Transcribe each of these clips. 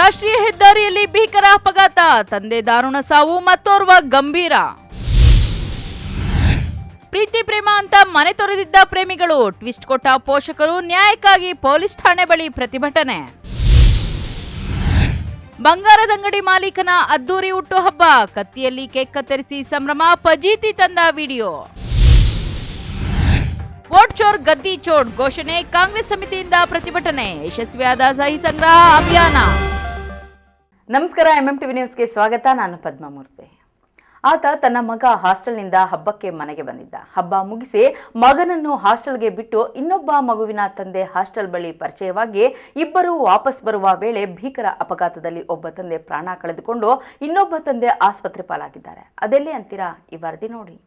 ರಾಷ್ಟ್ರೀಯ ಹೆದ್ದಾರಿಯಲ್ಲಿ ಭೀಕರ ಅಪಘಾತ, ತಂದೆ ದಾರುಣ ಸಾವು, ಮತ್ತೋರ್ವ ಗಂಭೀರ. ಪ್ರೀತಿ ಪ್ರೇಮ ಅಂತ ಮನೆ ತೊರೆದಿದ್ದ ಪ್ರೇಮಿಗಳು, ಟ್ವಿಸ್ಟ್ ಕೊಟ್ಟ ಪೋಷಕರು, ನ್ಯಾಯಕ್ಕಾಗಿ ಪೊಲೀಸ್ ಠಾಣೆ ಬಳಿ ಪ್ರತಿಭಟನೆ. ಬಂಗಾರದ ಅಂಗಡಿ ಮಾಲೀಕನ ಅದ್ದೂರಿ ಹುಟ್ಟುಹಬ್ಬ, ಕತ್ತಿಯಲ್ಲಿ ಕೇಕ್ ಕತ್ತರಿಸಿ ಸಂಭ್ರಮ, ಫಜೀತಿ ತಂದ ವಿಡಿಯೋ. ವೋಟ್ ಚೋರ್ ಗದ್ದಿ ಚೋರ್ ಘೋಷಣೆ, ಕಾಂಗ್ರೆಸ್ ಸಮಿತಿಯಿಂದ ಪ್ರತಿಭಟನೆ, ಯಶಸ್ವಿಯಾದ ಸಹಿ ಸಂಗ್ರಹ ಅಭಿಯಾನ. ನಮಸ್ಕಾರ, MMTV ನ್ಯೂಸ್ಗೆ ಸ್ವಾಗತ. ನಾನು ಪದ್ಮಮೂರ್ತಿ. ಆತ ತನ್ನ ಮಗ ಹಾಸ್ಟೆಲ್ನಿಂದ ಹಬ್ಬಕ್ಕೆ ಮನೆಗೆ ಬಂದಿದ್ದ. ಹಬ್ಬ ಮುಗಿಸಿ ಮಗನನ್ನು ಹಾಸ್ಟೆಲ್ಗೆ ಬಿಟ್ಟು ಇನ್ನೊಬ್ಬ ಮಗುವಿನ ತಂದೆ ಹಾಸ್ಟೆಲ್ ಬಳಿ ಪರಿಚಯವಾಗಿ ಇಬ್ಬರು ವಾಪಸ್ ಬರುವ ವೇಳೆ ಭೀಕರ ಅಪಘಾತದಲ್ಲಿ ಒಬ್ಬ ತಂದೆ ಪ್ರಾಣ ಕಳೆದುಕೊಂಡು ಇನ್ನೊಬ್ಬ ತಂದೆ ಆಸ್ಪತ್ರೆ ಪಾಲಾಗಿದ್ದಾರೆ. ಅದೆಲ್ಲಿ ಅಂತೀರಾ? ಈ ವರದಿ ನೋಡಿ.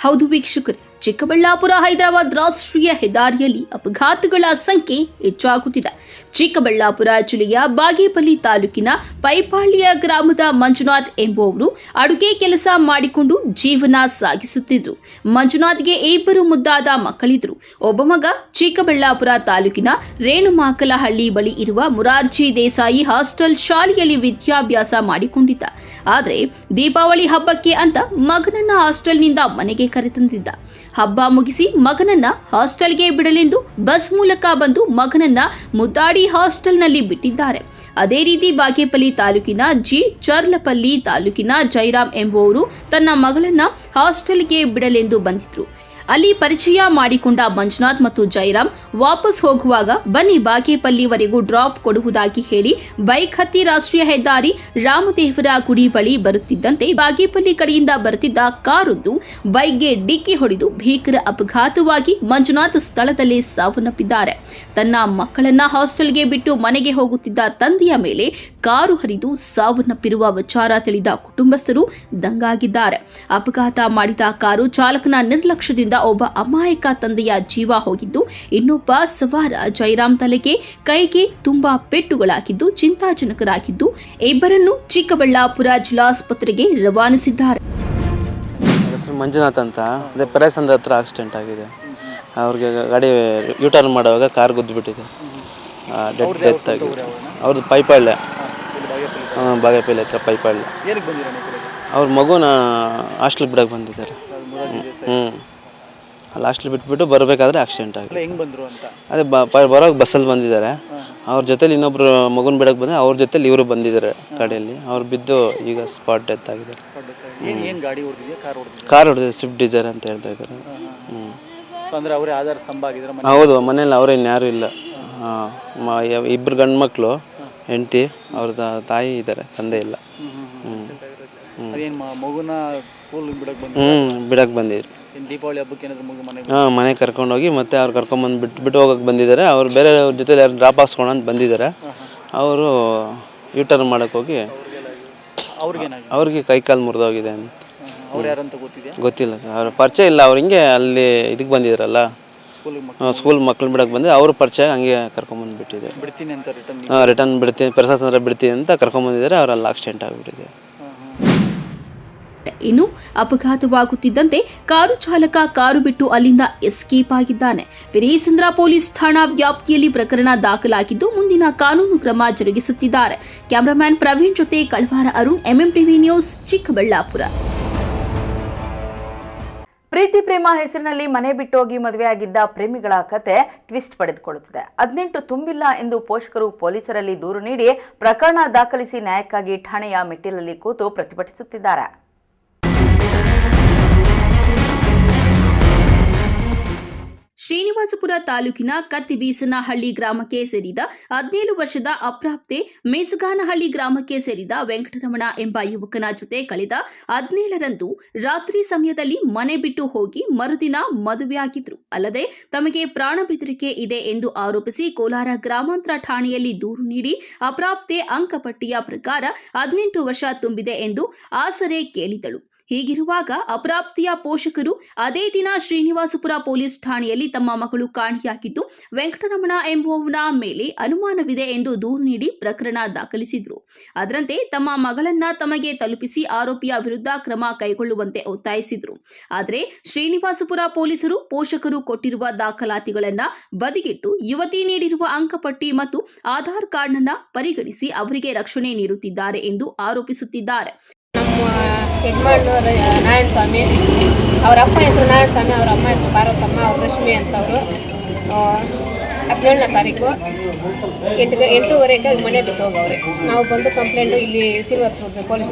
ಹೌದು ವೀಕ್ಷಕರೇ, ಚಿಕ್ಕಬಳ್ಳಾಪುರ ಹೈದರಾಬಾದ್ ರಾಷ್ಟ್ರೀಯ ಹೆದ್ದಾರಿಯಲ್ಲಿ ಅಪಘಾತಗಳ ಸಂಖ್ಯೆ ಹೆಚ್ಚಾಗುತ್ತಿದೆ. ಚಿಕ್ಕಬಳ್ಳಾಪುರ ಜಿಲ್ಲೆಯ ಬಾಗೇಪಲ್ಲಿ ತಾಲೂಕಿನ ಪೈಪಾಳ್ಳಿಯ ಗ್ರಾಮದ ಮಂಜುನಾಥ್ ಎಂಬುವವರು ಅಡುಗೆ ಕೆಲಸ ಮಾಡಿಕೊಂಡು ಜೀವನ ಸಾಗಿಸುತ್ತಿದ್ರು. ಮಂಜುನಾಥ್ಗೆ ಇಬ್ಬರು ಮುದ್ದಾದ ಮಕ್ಕಳಿದ್ರು. ಒಬ್ಬ ಮಗ ಚಿಕ್ಕಬಳ್ಳಾಪುರ ತಾಲೂಕಿನ ರೇಣುಮಾಕಲಹಳ್ಳಿ ಬಳಿ ಇರುವ ಮುರಾರ್ಜಿ ದೇಸಾಯಿ ಹಾಸ್ಟೆಲ್ ಶಾಲೆಯಲ್ಲಿ ವಿದ್ಯಾಭ್ಯಾಸ ಮಾಡಿಕೊಂಡಿದ್ದ. ಆದರೆ ದೀಪಾವಳಿ ಹಬ್ಬಕ್ಕೆ ಅಂತ ಮಗನನ್ನ ಹಾಸ್ಟೆಲ್ನಿಂದ ಮನೆಗೆ ಕರೆತಂದಿದ್ದ. ಹಬ್ಬ ಮುಗಿಸಿ ಮಗನನ್ನ ಹಾಸ್ಟೆಲ್ಗೆ ಬಿಡಲೆಂದು ಬಸ್ ಮೂಲಕ ಬಂದು ಮಗನನ್ನ ಮುದ್ದಾಡಿ ಹಾಸ್ಟೆಲ್ನಲ್ಲಿ ಬಿಟ್ಟಿದ್ದಾರೆ. ಅದೇ ರೀತಿ ಬಾಗೇಪಲ್ಲಿ ತಾಲೂಕಿನ ಚರ್ಲಪಲ್ಲಿ ತಾಲೂಕಿನ ಜೈರಾಮ್ ಎಂಬುವವರು ತನ್ನ ಮಗಳನ್ನ ಹಾಸ್ಟೆಲ್ಗೆ ಬಿಡಲೆಂದು ಬಂದಿದ್ರು. ಅಲ್ಲಿ ಪರಿಚಯ ಮಾಡಿಕೊಂಡ ಮಂಜುನಾಥ್ ಮತ್ತು ಜೈರಾಮ್ ವಾಪಸ್ ಹೋಗುವಾಗ ಬನ್ನಿ ಬಾಗೇಪಲ್ಲಿವರೆಗೂ ಡ್ರಾಪ್ ಕೊಡುವುದಾಗಿ ಹೇಳಿ ಬೈಕ್ ಹತ್ತಿ ರಾಷ್ಟ್ರೀಯ ಹೆದ್ದಾರಿ ರಾಮದೇವರ ಗುಡಿ ಬಳಿ ಬರುತ್ತಿದ್ದಂತೆ ಬಾಗೇಪಲ್ಲಿ ಕಡೆಯಿಂದ ಬರುತ್ತಿದ್ದ ಕಾರೊಂದು ಬೈಕ್ಗೆ ಡಿಕ್ಕಿ ಹೊಡೆದು ಭೀಕರ ಅಪಘಾತವಾಗಿ ಮಂಜುನಾಥ್ ಸ್ಥಳದಲ್ಲೇ ಸಾವನ್ನಪ್ಪಿದ್ದಾರೆ. ತನ್ನ ಮಕ್ಕಳನ್ನ ಹಾಸ್ಟೆಲ್ಗೆ ಬಿಟ್ಟು ಮನೆಗೆ ಹೋಗುತ್ತಿದ್ದ ತಂದೆಯ ಮೇಲೆ ಕಾರು ಹರಿದು ಸಾವನ್ನಪ್ಪಿರುವ ವಿಚಾರ ತಿಳಿದ ಕುಟುಂಬಸ್ಥರು ದಂಗಾಗಿದ್ದಾರೆ. ಅಪಘಾತ ಮಾಡಿದ ಕಾರು ಚಾಲಕನ ನಿರ್ಲಕ್ಷ್ಯದಿಂದ ಒಬ್ಬ ಅಮಾಯಕ ತಂದೆಯ ಜೀವ ಹೋಗಿದ್ದು, ಇನ್ನೊಬ್ಬ ಸವಾರ ಜೈರಾಮ್ ತಲೆಗೆ ಕೈಗೆ ತುಂಬಾ ಪೆಟ್ಟುಗಳಾಗಿದ್ದು ಚಿಂತಾಜನಕರಾಗಿದ್ದು ಇಬ್ಬರನ್ನು ಚಿಕ್ಕಬಳ್ಳಾಪುರ ಜಿಲ್ಲಾಸ್ಪತ್ರೆಗೆ ರವಾನಿಸಿದ್ದಾರೆ. ಮಂಜುನಾಥ್ ಅಂತ, ಅದೇ ಪರೇಸಂದ್ರ ಹತ್ರ ಆಕ್ಸಿಡೆಂಟ್ ಆಗಿದೆ. ಅವ್ರಿಗೆ ಗಾಡಿ ಯೂಟರ್ನ್ ಮಾಡುವಾಗ ಕಾರ್ ಗುದ್ದುಬಿಟ್ಟಿದೆ, ಡೆತ್ ಆಗಿದೆ. ಅವ್ರದ್ದು ಪೈಪಾಳ್ಯ, ಬಾಗೇಪಲ್ಲಿ ಹತ್ರ ಪೈಪಾಳ್ಯ. ಅವ್ರ ಮಗುನ ಹಾಸ್ಟೆಲ್ ಬಿಡಕ್ಕೆ ಬಂದಿದ್ದಾರೆ. ಅಲ್ಲಿ ಹಾಸ್ಟೆಲ್ ಬಿಟ್ಬಿಟ್ಟು ಬರಬೇಕಾದ್ರೆ ಆಕ್ಸಿಡೆಂಟ್ ಆಗಿದೆ. ಅದೇ ಬರೋಕೆ ಬಸ್ಸಲ್ಲಿ ಬಂದಿದ್ದಾರೆ. ಅವ್ರ ಜೊತೆಲಿ ಇನ್ನೊಬ್ರು ಮಗುನ ಬಿಡಕ್ಕೆ ಬಂದರೆ ಅವ್ರ ಜೊತೆಲಿ ಇವರು ಬಂದಿದ್ದಾರೆ ಗಾಡಿಯಲ್ಲಿ. ಅವ್ರು ಬಿದ್ದು ಈಗ ಸ್ಪಾಟ್ ಡೆತ್ ಆಗಿದ್ದಾರೆ. ಕಾರ್ ಹೊಡೆದಿದೆ, ಸ್ವಿಫ್ಟ್ ಡಿಸೈರ್ ಅಂತ ಹೇಳ್ತಾ ಇದ್ದಾರೆ. ಹೌದು, ಮನೇಲಿ ಅವ್ರೇನು ಯಾರು ಇಲ್ಲ. ಇಬ್ಬರು ಗಂಡು ಮಕ್ಕಳು, ಹೆಂಡತಿ, ಅವ್ರದ್ದು ತಾಯಿ ಇದ್ದಾರೆ, ತಂದೆ ಇಲ್ಲ. ಬಿಡಕ್ಕೆ ಬಂದಿದ್ರು. ದೀಪಾವಳಿ ಹಬ್ಬಕ್ಕೆ ಮನೆಗೆ ಕರ್ಕೊಂಡೋಗಿ ಮತ್ತೆ ಅವ್ರು ಕರ್ಕೊಂಬಂದು ಬಿಟ್ಟು ಹೋಗಕ್ಕೆ ಬಂದಿದ್ದಾರೆ. ಅವ್ರು ಬೇರೆ ಜೊತೆ ಯಾರು ಡ್ರಾಪ್ ಹಾಕ್ಸ್ಕೊಳಂತ ಬಂದಿದ್ದಾರೆ. ಅವರು ಯೂಟರ್ನ್ ಮಾಡೋಕ್ಕೆ ಹೋಗಿ ಅವ್ರಿಗೆ ಕೈ ಕಾಲು ಮುರಿದೋಗಿದೆ ಅಂತ. ಗೊತ್ತಿಲ್ಲ ಸರ್, ಅವ್ರ ಪರಿಚಯ ಇಲ್ಲ. ಅವ್ರು ಹಿಂಗೆ ಅಲ್ಲಿ ಇದಕ್ಕೆ ಬಂದಿದ್ದಾರಲ್ಲ, ಸ್ಕೂಲ್ ಮಕ್ಳು ಬಿಡಕ್ಕೆ ಬಂದಿದೆ. ಅವ್ರ ಪರಿಚಯ ಹಂಗೆ ಕರ್ಕೊಂಬಂದು ಬಿಟ್ಟಿದೆ. ರಿಟರ್ನ್ ಬಿಡ್ತೀನಿ, ಪ್ರಸಾದ ಬಿಡ್ತೀನಿ ಅಂತ ಕರ್ಕೊಂಬಂದಿದ್ದಾರೆ. ಅವರಲ್ಲಿ ಆಕ್ಸಿಡೆಂಟ್ ಆಗಿಬಿಟ್ಟಿದೆ. ಇನ್ನು ಅಪಘಾತವಾಗುತ್ತಿದ್ದಂತೆ ಕಾರು ಚಾಲಕ ಕಾರು ಬಿಟ್ಟು ಅಲ್ಲಿಂದ ಎಸ್ಕೇಪ್ ಆಗಿದ್ದಾನೆ. ಪೆರೇಸಂದ್ರ ಪೊಲೀಸ್ ಠಾಣಾ ವ್ಯಾಪ್ತಿಯಲ್ಲಿ ಪ್ರಕರಣ ದಾಖಲಾಗಿದ್ದು ಮುಂದಿನ ಕಾನೂನು ಕ್ರಮ ಜರುಗಿಸುತ್ತಿದ್ದಾರೆ. ಕ್ಯಾಮರಾಮ್ಯಾನ್ ಪ್ರವೀಣ್ ಜೊತೆ ಕಳವಾರ ಅರುಣ್, MMTV ನ್ಯೂಸ್, ಚಿಕ್ಕಬಳ್ಳಾಪುರ. ಪ್ರೀತಿ ಪ್ರೇಮ ಹೆಸರಿನಲ್ಲಿ ಮನೆ ಬಿಟ್ಟೋಗಿ ಮದುವೆಯಾಗಿದ್ದ ಪ್ರೇಮಿಗಳ ಕತೆ ಟ್ವಿಸ್ಟ್ ಪಡೆದುಕೊಳ್ಳುತ್ತಿದೆ. 18 ತುಂಬಿಲ್ಲ ಎಂದು ಪೋಷಕರು ಪೊಲೀಸರಲ್ಲಿ ದೂರು ನೀಡಿ ಪ್ರಕರಣ ದಾಖಲಿಸಿ ನ್ಯಾಯಕ್ಕಾಗಿ ಠಾಣೆಯ ಮೆಟ್ಟಿಲಲ್ಲಿ ಕೂತು ಪ್ರತಿಭಟಿಸುತ್ತಿದ್ದಾರೆ. ಶ್ರೀನಿವಾಸಪುರ ತಾಲೂಕಿನ ಕತ್ತಿಬೀಸನಹಳ್ಳಿ ಗ್ರಾಮಕ್ಕೆ ಸೇರಿದ 17 ವರ್ಷದ ಅಪ್ರಾಪ್ತೆ ಮೇಸಗಾನಹಳ್ಳಿ ಗ್ರಾಮಕ್ಕೆ ಸೇರಿದ ವೆಂಕಟರಮಣ ಎಂಬ ಯುವಕನ ಜೊತೆ ಕಳೆದ 17ರಂದು ರಾತ್ರಿ ಸಮಯದಲ್ಲಿ ಮನೆ ಬಿಟ್ಟು ಹೋಗಿ ಮರುದಿನ ಮದುವೆಯಾಗಿದ್ರು. ಅಲ್ಲದೆ ತಮಗೆ ಪ್ರಾಣ ಬೆದರಿಕೆ ಇದೆ ಎಂದು ಆರೋಪಿಸಿ ಕೋಲಾರ ಗ್ರಾಮಾಂತರ ಠಾಣೆಯಲ್ಲಿ ದೂರು ನೀಡಿ ಅಪ್ರಾಪ್ತೆ ಅಂಕಪಟ್ಟಿಯ ಪ್ರಕಾರ 18 ವರ್ಷ ತುಂಬಿದೆ ಎಂದು ಆಸರೆ ಕೇಳಿದಳು. ಹೀಗಿರುವಾಗ ಅಪ್ರಾಪ್ತಿಯ ಪೋಷಕರು ಅದೇ ದಿನ ಶ್ರೀನಿವಾಸಪುರ ಪೊಲೀಸ್ ಠಾಣೆಯಲ್ಲಿ ತಮ್ಮ ಮಗಳು ಕಾಣೆಯಾಗಿದ್ದು ವೆಂಕಟರಮಣ ಎಂಬುವವನ ಮೇಲೆ ಅನುಮಾನವಿದೆ ಎಂದು ದೂರು ನೀಡಿ ಪ್ರಕರಣ ದಾಖಲಿಸಿದ್ರು. ಅದರಂತೆ ತಮ್ಮ ಮಗಳನ್ನ ತಮಗೆ ತಲುಪಿಸಿ ಆರೋಪಿಯ ವಿರುದ್ಧ ಕ್ರಮ ಕೈಗೊಳ್ಳುವಂತೆ ಒತ್ತಾಯಿಸಿದ್ರು. ಆದರೆ ಶ್ರೀನಿವಾಸಪುರ ಪೊಲೀಸರು ಪೋಷಕರು ಕೊಟ್ಟಿರುವ ದಾಖಲಾತಿಗಳನ್ನ ಬದಿಗಿಟ್ಟು ಯುವತಿ ನೀಡಿರುವ ಅಂಕಪಟ್ಟಿ ಮತ್ತು ಆಧಾರ್ ಕಾರ್ಡ್ನನ್ನ ಪರಿಗಣಿಸಿ ಅವರಿಗೆ ರಕ್ಷಣೆ ನೀಡುತ್ತಿದ್ದಾರೆ ಎಂದು ಆರೋಪಿಸುತ್ತಿದ್ದಾರೆ. ನಮ್ಮ ಯಜಮಾನರು ನಾರಾಯಣ ಸ್ವಾಮಿ, ಅವ್ರ ಅಪ್ಪ ಹೆಸರು ನಾರಾಯಣ ಸ್ವಾಮಿ, ಅವ್ರ ಅಮ್ಮ ಹೆಸರು ಪಾರ್ವತಮ್ಮ, ಅವ್ರ ರಶ್ಮಿ ಅಂತವರು 17ನೇ ತಾರೀಕು 8:30ಗೆ ಮನೆ ಬಿಟ್ಟು ಹೋಗವ್ರೆ. ನಾವು ಬಂದು ಕಂಪ್ಲೇಂಟು ಇಲ್ಲಿ ಶ್ರೀನಿವಾಸಪುರ ಪೊಲೀಸ್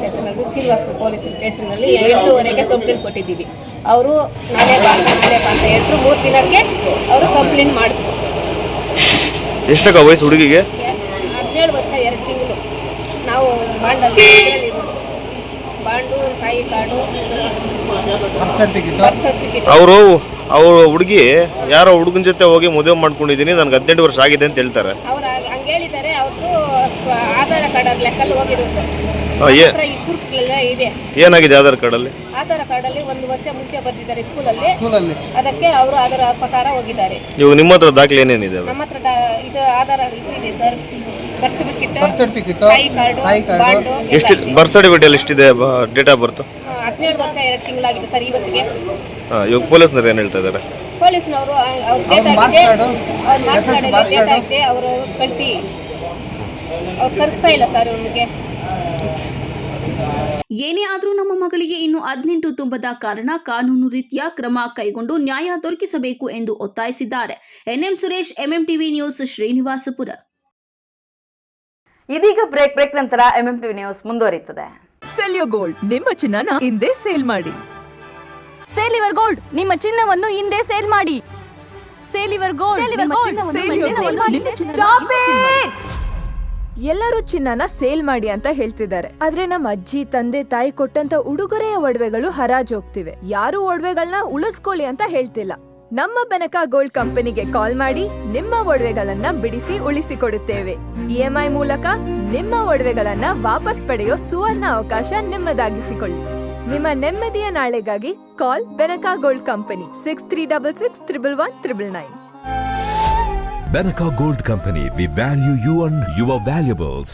ಸ್ಟೇಷನಲ್ಲಿ 8:30ಗೆ ಕಂಪ್ಲೇಂಟ್ ಕೊಟ್ಟಿದ್ದೀವಿ. ಅವರು ನಾಳೆ ಬಾ ಅಂತ ಹೇಳಿದ್ರು. 3 ದಿನಕ್ಕೆ ಅವರು ಕಂಪ್ಲೇಂಟ್ ಮಾಡಿದ್ರು. ಎಷ್ಟಕ್ಕ ವಯಸ್ಸು ಹುಡುಗಿಗೆ? 17 ವರ್ಷ 2 ತಿಂಗಳು. ನಾವು ಬಾಂಡಲ್ಲಿ ಇರೋದು, ಬಾಂಡು, ತಾಯಿ ಕಾರ್ಡು, ಬರ್ತ್ ಸರ್ಟಿಫಿಕೇಟ್. ಅವರು ಹುಡುಗಿ ಯಾರೋ ಹುಡುಗನ ಜೊತೆ ಹೋಗಿ ಮದುವೆ ಮಾಡ್ಕೊಂಡಿದ್ದೀನಿ, ನನಗೆ 18 ವರ್ಷ ಆಗಿದೆ ಅಂತ ಹೇಳ್ತಾರೆ. ಅವ್ರು ಹಂಗೆ ಹೇಳಿದ್ದಾರೆ. ಅವ್ರದ್ದು ಆಧಾರ್ ಕಾರ್ಡ್ ಲೆಕ್ಕಲ್ಲಿ ಹೋಗಿರೋದು ಈ ಕುರುಕುಗಳೆಲ್ಲ ಇವೆ. ಏನಾಗಿದೆ ಆಧಾರ್ ಕಾರ್ಡಲ್ಲಿ? ಆಧಾರ್ ಕಾರ್ಡಲ್ಲಿ 1 ವರ್ಷ ಮುಂಚೆ ಬರ್ತಿದ್ದಾರೆ ಸ್ಕೂಲಲ್ಲಿ, ಅದಕ್ಕೆ ಅವರು ಅದರ ಪ್ರಕಾರ ಹೋಗಿದ್ದಾರೆ. ಇವಾಗ ನಿಮ್ಮ ಹತ್ರ ದಾಖಲೆ ಏನೇನಿದೆ? ನಮ್ಮ ಹತ್ರ ಇದು ಆಧಾರ್ ಇದು ಇದೆ ಸರ್, ಬರ್ತ್ ಸರ್ಟಿಫಿಕೇಟ್, ತಾಯಿ ಕಾರ್ಡು, ಬಾಂಡು. ಎಷ್ಟು ಬರ್ತ್ ಸರ್ಟಿಫಿಕೇಟ್ ಎಷ್ಟಿದೆ? ಡೇಟ್ ಆಫ್ ಬರ್ತ್ 17 ವರ್ಷ 2 ತಿಂಗಳಾಗಿದೆ ಸರ್ ಇವತ್ತಿಗೆ. ಇವಾಗ ಪೊಲೀಸ್ನವ್ರು ಏನು ಹೇಳ್ತಾ ಇದ್ದಾರೆ? ಪೊಲೀಸ್ನವರು ಅವ್ರ ಡೇಟ್ ಆಗಿದೆ, ಅವ್ರ ಮಾರ್ಕ್ಸ್ ಕಾರ್ಡಲ್ಲಿ ಡೇಟ್ ಆಗಿದೆ, ಅವರು ಕಳಿಸಿ ಅವ್ರು ಕರೆಸ್ತಾ ಇಲ್ಲ ಸರ್ ಅವ್ರಿಗೆ. ಏನೇ ಆದರೂ ನಮ್ಮ ಮಗಳಿಗೆ ಇನ್ನು 18 ತುಂಬದ ಕಾರಣ ಕಾನೂನು ರೀತಿಯ ಕ್ರಮ ಕೈಗೊಂಡು ನ್ಯಾಯ ದೊರಕಿಸಬೇಕು ಎಂದು ಒತ್ತಾಯಿಸಿದ್ದಾರೆ. NM Suresh, MMTV news, Srinivaspur. ಇದೀಗ ಬ್ರೇಕ್ ನಂತರ ಎಂಎಂಟಿವಿ ನ್ಯೂಸ್ ಮುಂದುವರಿಯುತ್ತದೆ. ಸೆಲ್ಯೋ ಗೋಲ್ಡ್, ನಿಮ್ಮ ಚಿನ್ನನ ಹಿಂದೆ ಸೇಲ್ ಮಾಡಿ. ಸೇಲಿವರ್ ಗೋಲ್ಡ್, ನಿಮ್ಮ ಚಿನ್ನವನ್ನು ಹಿಂದೆ ಸೇಲ್ ಮಾಡಿ. ಸೇಲಿವರ್ ಗೋಲ್ಡ್, ಎಲ್ಲರೂ ಚಿನ್ನನ ಸೇಲ್ ಮಾಡಿ ಅಂತ ಹೇಳ್ತಿದ್ದಾರೆ. ಆದ್ರೆ ನಮ್ಮ ಅಜ್ಜಿ ತಂದೆ ತಾಯಿ ಕೊಟ್ಟಂತ ಉಡುಗೊರೆಯ ಒಡವೆಗಳು ಹರಾಜ್ ಹೋಗ್ತಿವೆ. ಯಾರು ಒಡವೆಗಳನ್ನ ಉಳಿಸ್ಕೊಳ್ಳಿ ಅಂತ ಹೇಳ್ತಿಲ್ಲ. ನಮ್ಮ ಬೆನಕ ಗೋಲ್ಡ್ ಕಂಪನಿಗೆ ಕಾಲ್ ಮಾಡಿ ನಿಮ್ಮ ಒಡವೆಗಳನ್ನ ಬಿಡಿಸಿ ಉಳಿಸಿಕೊಡುತ್ತೇವೆ. EMI ಮೂಲಕ ನಿಮ್ಮ ಒಡವೆಗಳನ್ನ ವಾಪಸ್ ಪಡೆಯೋ ಸುವರ್ಣ ಅವಕಾಶ ನಿಮ್ಮದಾಗಿಸಿಕೊಳ್ಳಿ. ನಿಮ್ಮ ನೆಮ್ಮದಿಯ ನಾಳೆಗಾಗಿ ಕಾಲ್ Benaka gold company 6366 111 999. Benaka Gold Company, we value you and your valuables.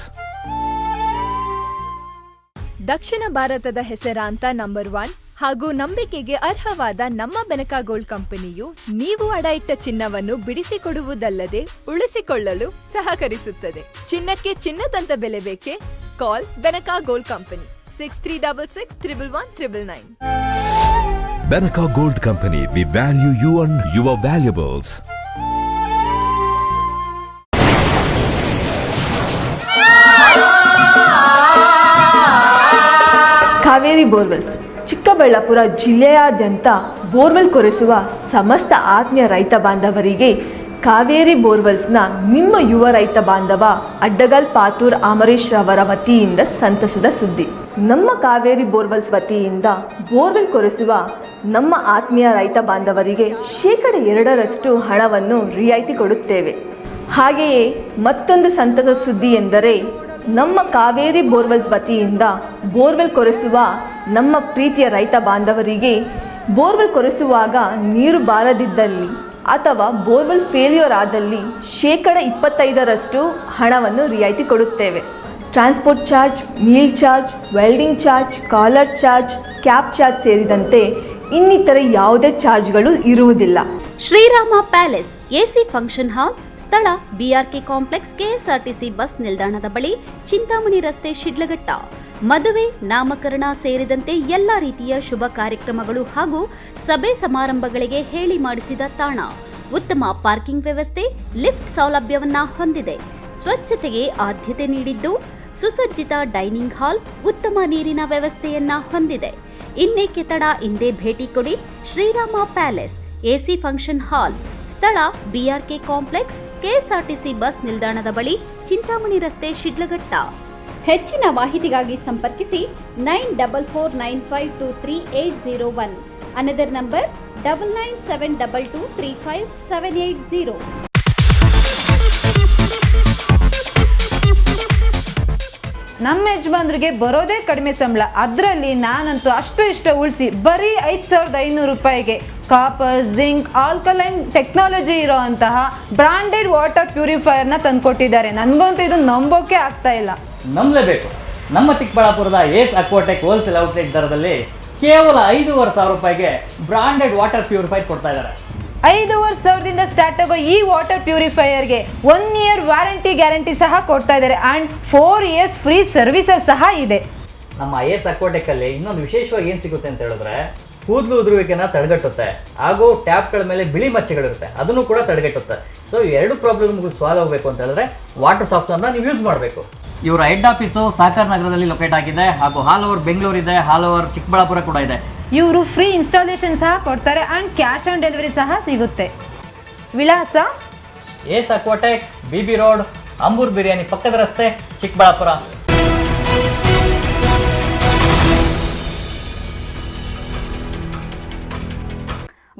ದಕ್ಷಿಣ ಭಾರತದ ಹೆಸರಾಂತ ನಂಬರ್ 1 ಹಾಗೂ ನಂಬಿಕೆಗೆ ಅರ್ಹವಾದ ನಮ್ಮ ಬೆನಕ ಗೋಲ್ಡ್ ಕಂಪನಿಯು ನೀವು ಅಡ ಇಟ್ಟ ಚಿನ್ನವನ್ನು ಬಿಡಿಸಿಕೊಡುವುದಲ್ಲದೆ ಉಳಿಸಿಕೊಳ್ಳಲು ಸಹಕರಿಸುತ್ತದೆ. ಚಿನ್ನಕ್ಕೆ ಚಿನ್ನದಂತ ಬೆಲೆ ಬೇಕೆ? ಕಾಲ್ Benaka gold company 6366 111 999. Benaka Gold Company, we value you and your valuables. Kaveri borewells Chikkaballapur ಜಿಲ್ಲೆಯಾದ್ಯಂತ ಬೋರ್ವೆಲ್ ಕೊರೆಸುವ ಸಮಸ್ತ ಆತ್ಮೀಯ ರೈತ ಬಾಂಧವರಿಗೆ ಕಾವೇರಿ ಬೋರ್ವೆಲ್ಸ್ನ ನಿಮ್ಮ ಯುವ ರೈತ ಬಾಂಧವ ಅಡ್ಡಗಲ್ ಪಾತೂರ್ ಅಮರೀಶ್ ರವರ ವತಿಯಿಂದ ಸಂತಸದ ಸುದ್ದಿ. ನಮ್ಮ ಕಾವೇರಿ ಬೋರ್ವೆಲ್ಸ್ ವತಿಯಿಂದ ಬೋರ್ವೆಲ್ ಕೊರೆಸುವ ನಮ್ಮ ಆತ್ಮೀಯ ರೈತ ಬಾಂಧವರಿಗೆ 2% ಹಣವನ್ನು ರಿಯಾಯಿತಿ ಕೊಡುತ್ತೇವೆ. ಹಾಗೆಯೇ ಮತ್ತೊಂದು ಸಂತಸ ಸುದ್ದಿ ಎಂದರೆ ನಮ್ಮ ಕಾವೇರಿ ಬೋರ್ವೆಲ್ಸ್ ವತಿಯಿಂದ ಬೋರ್ವೆಲ್ ಕೊರೆಸುವ ನಮ್ಮ ಪ್ರೀತಿಯ ರೈತ ಬಾಂಧವರಿಗೆ ಬೋರ್ವೆಲ್ ಕೊರೆಸುವಾಗ ನೀರು ಬಾರದಿದ್ದಲ್ಲಿ ಅಥವಾ ಬೋರ್ವೆಲ್ ಫೇಲ್ಯೂರ್ ಆದಲ್ಲಿ 25% ಹಣವನ್ನು ರಿಯಾಯಿತಿ ಕೊಡುತ್ತೇವೆ. Transport charge, meal charge, welding charge, collar charge, cab charge ಸೇರಿದಂತೆ ಇನ್ನಿತರೆ ಯಾವುದೇ ಚಾರ್ಜ್ಗಳು ಇರುವುದಿಲ್ಲ. Sriram palace AC function hall, ಸ್ಥಳ BRK ಕಾಂಪ್ಲೆಕ್ಸ್, KSRTC ಬಸ್ ನಿಲ್ದಾಣದ ಬಳಿ, ಚಿಂತಾಮಣಿ ರಸ್ತೆ, ಶಿಡ್ಲಘಟ್ಟ. ಮದುವೆ, ನಾಮಕರಣ ಸೇರಿದಂತೆ ಎಲ್ಲ ರೀತಿಯ ಶುಭ ಕಾರ್ಯಕ್ರಮಗಳು ಹಾಗೂ ಸಭೆ ಸಮಾರಂಭಗಳಿಗೆ ಹೇಳಿ ಮಾಡಿಸಿದ ತಾಣ. ಉತ್ತಮ ಪಾರ್ಕಿಂಗ್ ವ್ಯವಸ್ಥೆ, ಲಿಫ್ಟ್ ಸೌಲಭ್ಯವನ್ನ ಹೊಂದಿದೆ. ಸ್ವಚ್ಛತೆಗೆ ಆದ್ಯತೆ ನೀಡಿದ್ದು, ಸುಸಜ್ಜಿತ ಡೈನಿಂಗ್ ಹಾಲ್, ಉತ್ತಮ ನೀರಿನ ವ್ಯವಸ್ಥೆಯನ್ನ ಹೊಂದಿದೆ. ಇನ್ನೇಕೆ ತಡ, ಇಂದೇ ಭೇಟಿ ಕೊಡಿ. Sriram palace AC function hall, ಸ್ಥಳ BRK ಕಾಂಪ್ಲೆಕ್ಸ್, KSRTC ಬಸ್ ನಿಲ್ದಾಣದ ಬಳಿ, ಚಿಂತಾಮಣಿ ರಸ್ತೆ, ಶಿಡ್ಲಘಟ್ಟ. ಹೆಚ್ಚಿನ ಮಾಹಿತಿಗಾಗಿ ಸಂಪರ್ಕಿಸಿ 9449523801. Another number 9972235780. ನಮ್ಮ ಯಜಮಾನ್ರಿಗೆ ಬರೋದೇ ಕಡಿಮೆ ಸಂಬಳ, ಅದರಲ್ಲಿ ನಾನಂತೂ ಅಷ್ಟು ಇಷ್ಟ ಉಳಿಸಿ ಬರೀ 5,500 ರೂಪಾಯಿಗೆ ಕಾಪರ್, ಜಿಂಕ್, ಆಲ್ಕಲೈನ್ ಟೆಕ್ನಾಲಜಿ ಇರೋ ಅಂತಹ ಬ್ರಾಂಡೆಡ್ ವಾಟರ್ ಪ್ಯೂರಿಫೈಯರ್ನ ತಂದುಕೊಟ್ಟಿದ್ದಾರೆ. ನನಗಂತೂ ಇದು ನಂಬೋಕೆ ಆಗ್ತಾ ಇಲ್ಲ. ನಂಬಲೇಬೇಕು. ನಮ್ಮ ಚಿಕ್ಕಬಳ್ಳಾಪುರದ ಏಸ್ ಅಕ್ವಾಟೆಕ್ ಹೋಲ್ಸೇಲ್ ಔಟ್ಲೆಟ್ ದರದಲ್ಲಿ ಕೇವಲ 5,500 ರೂಪಾಯಿಗೆ ಬ್ರಾಂಡೆಡ್ ವಾಟರ್ ಪ್ಯೂರಿಫೈರ್ ಕೊಡ್ತಾ ಇದ್ದಾರೆ. 5,500ದಿಂದ ಸ್ಟಾರ್ಟ್ ಆಗೋ ಈ ವಾಟರ್ ಪ್ಯೂರಿಫೈಯರ್ಗೆ 1 ಇಯರ್ ವಾರಂಟಿ ಗ್ಯಾರಂಟಿ ಸಹ ಕೊಡ್ತಾ ಇದ್ದಾರೆ ಆ್ಯಂಡ್ 4 ಇಯರ್ಸ್ ಫ್ರೀ ಸರ್ವಿಸಸ್ ಸಹ ಇದೆ. ನಮ್ಮ ಏಸ್ ಅಕ್ವಾಟೆಕಲ್ಲಿ ಇನ್ನೊಂದು ವಿಶೇಷವಾಗಿ ಏನು ಸಿಗುತ್ತೆ ಅಂತ ಹೇಳಿದ್ರೆ ಕೂದಲು ಉದುರುವಿಕೆನ ತಡೆಗಟ್ಟುತ್ತೆ, ಹಾಗೂ ಟ್ಯಾಪ್ಗಳ ಮೇಲೆ ಬಿಳಿ ಮಚ್ಚೆಗಳಿರುತ್ತೆ ಅದನ್ನು ಕೂಡ ತಡೆಗಟ್ಟುತ್ತೆ. ಸೊ ಈ ಎರಡು ಪ್ರಾಬ್ಲಮ್ಗೂ ಸಾಲ್ವ್ ಆಗಬೇಕು ಅಂತ ಹೇಳಿದ್ರೆ ವಾಟರ್ ಸಾಫ್ಟ್ವೇರ್ನ ನೀವು ಯೂಸ್ ಮಾಡಬೇಕು. ಇವರ ಹೆಡ್ ಆಫೀಸು ಸಾಕರ್ ನಗರದಲ್ಲಿ ಲೊಕೇಟ್ ಆಗಿದೆ, ಹಾಗೂ ಆಲ್ ಓವರ್ ಬೆಂಗಳೂರು ಇದೆ, ಆಲ್ ಓವರ್ ಚಿಕ್ಕಬಳ್ಳಾಪುರ ಕೂಡ ಇದೆ. ಇವರು ಫ್ರೀ ಇನ್ಸ್ಟಾಲೇಷನ್ ಸಹ ಕೊಡ್ತಾರೆ ಆ್ಯಂಡ್ ಕ್ಯಾಶ್ ಆನ್ ಡೆಲಿವರಿ ಸಹ ಸಿಗುತ್ತೆ. ವಿಳಾಸ ಏಸ್ ಅಕ್ವಾಟೆಕ್, BB ರೋಡ್, ಅಂಬೂರ್ ಬಿರಿಯಾನಿ ಪಕ್ಕದ ರಸ್ತೆ, ಚಿಕ್ಕಬಳ್ಳಾಪುರ.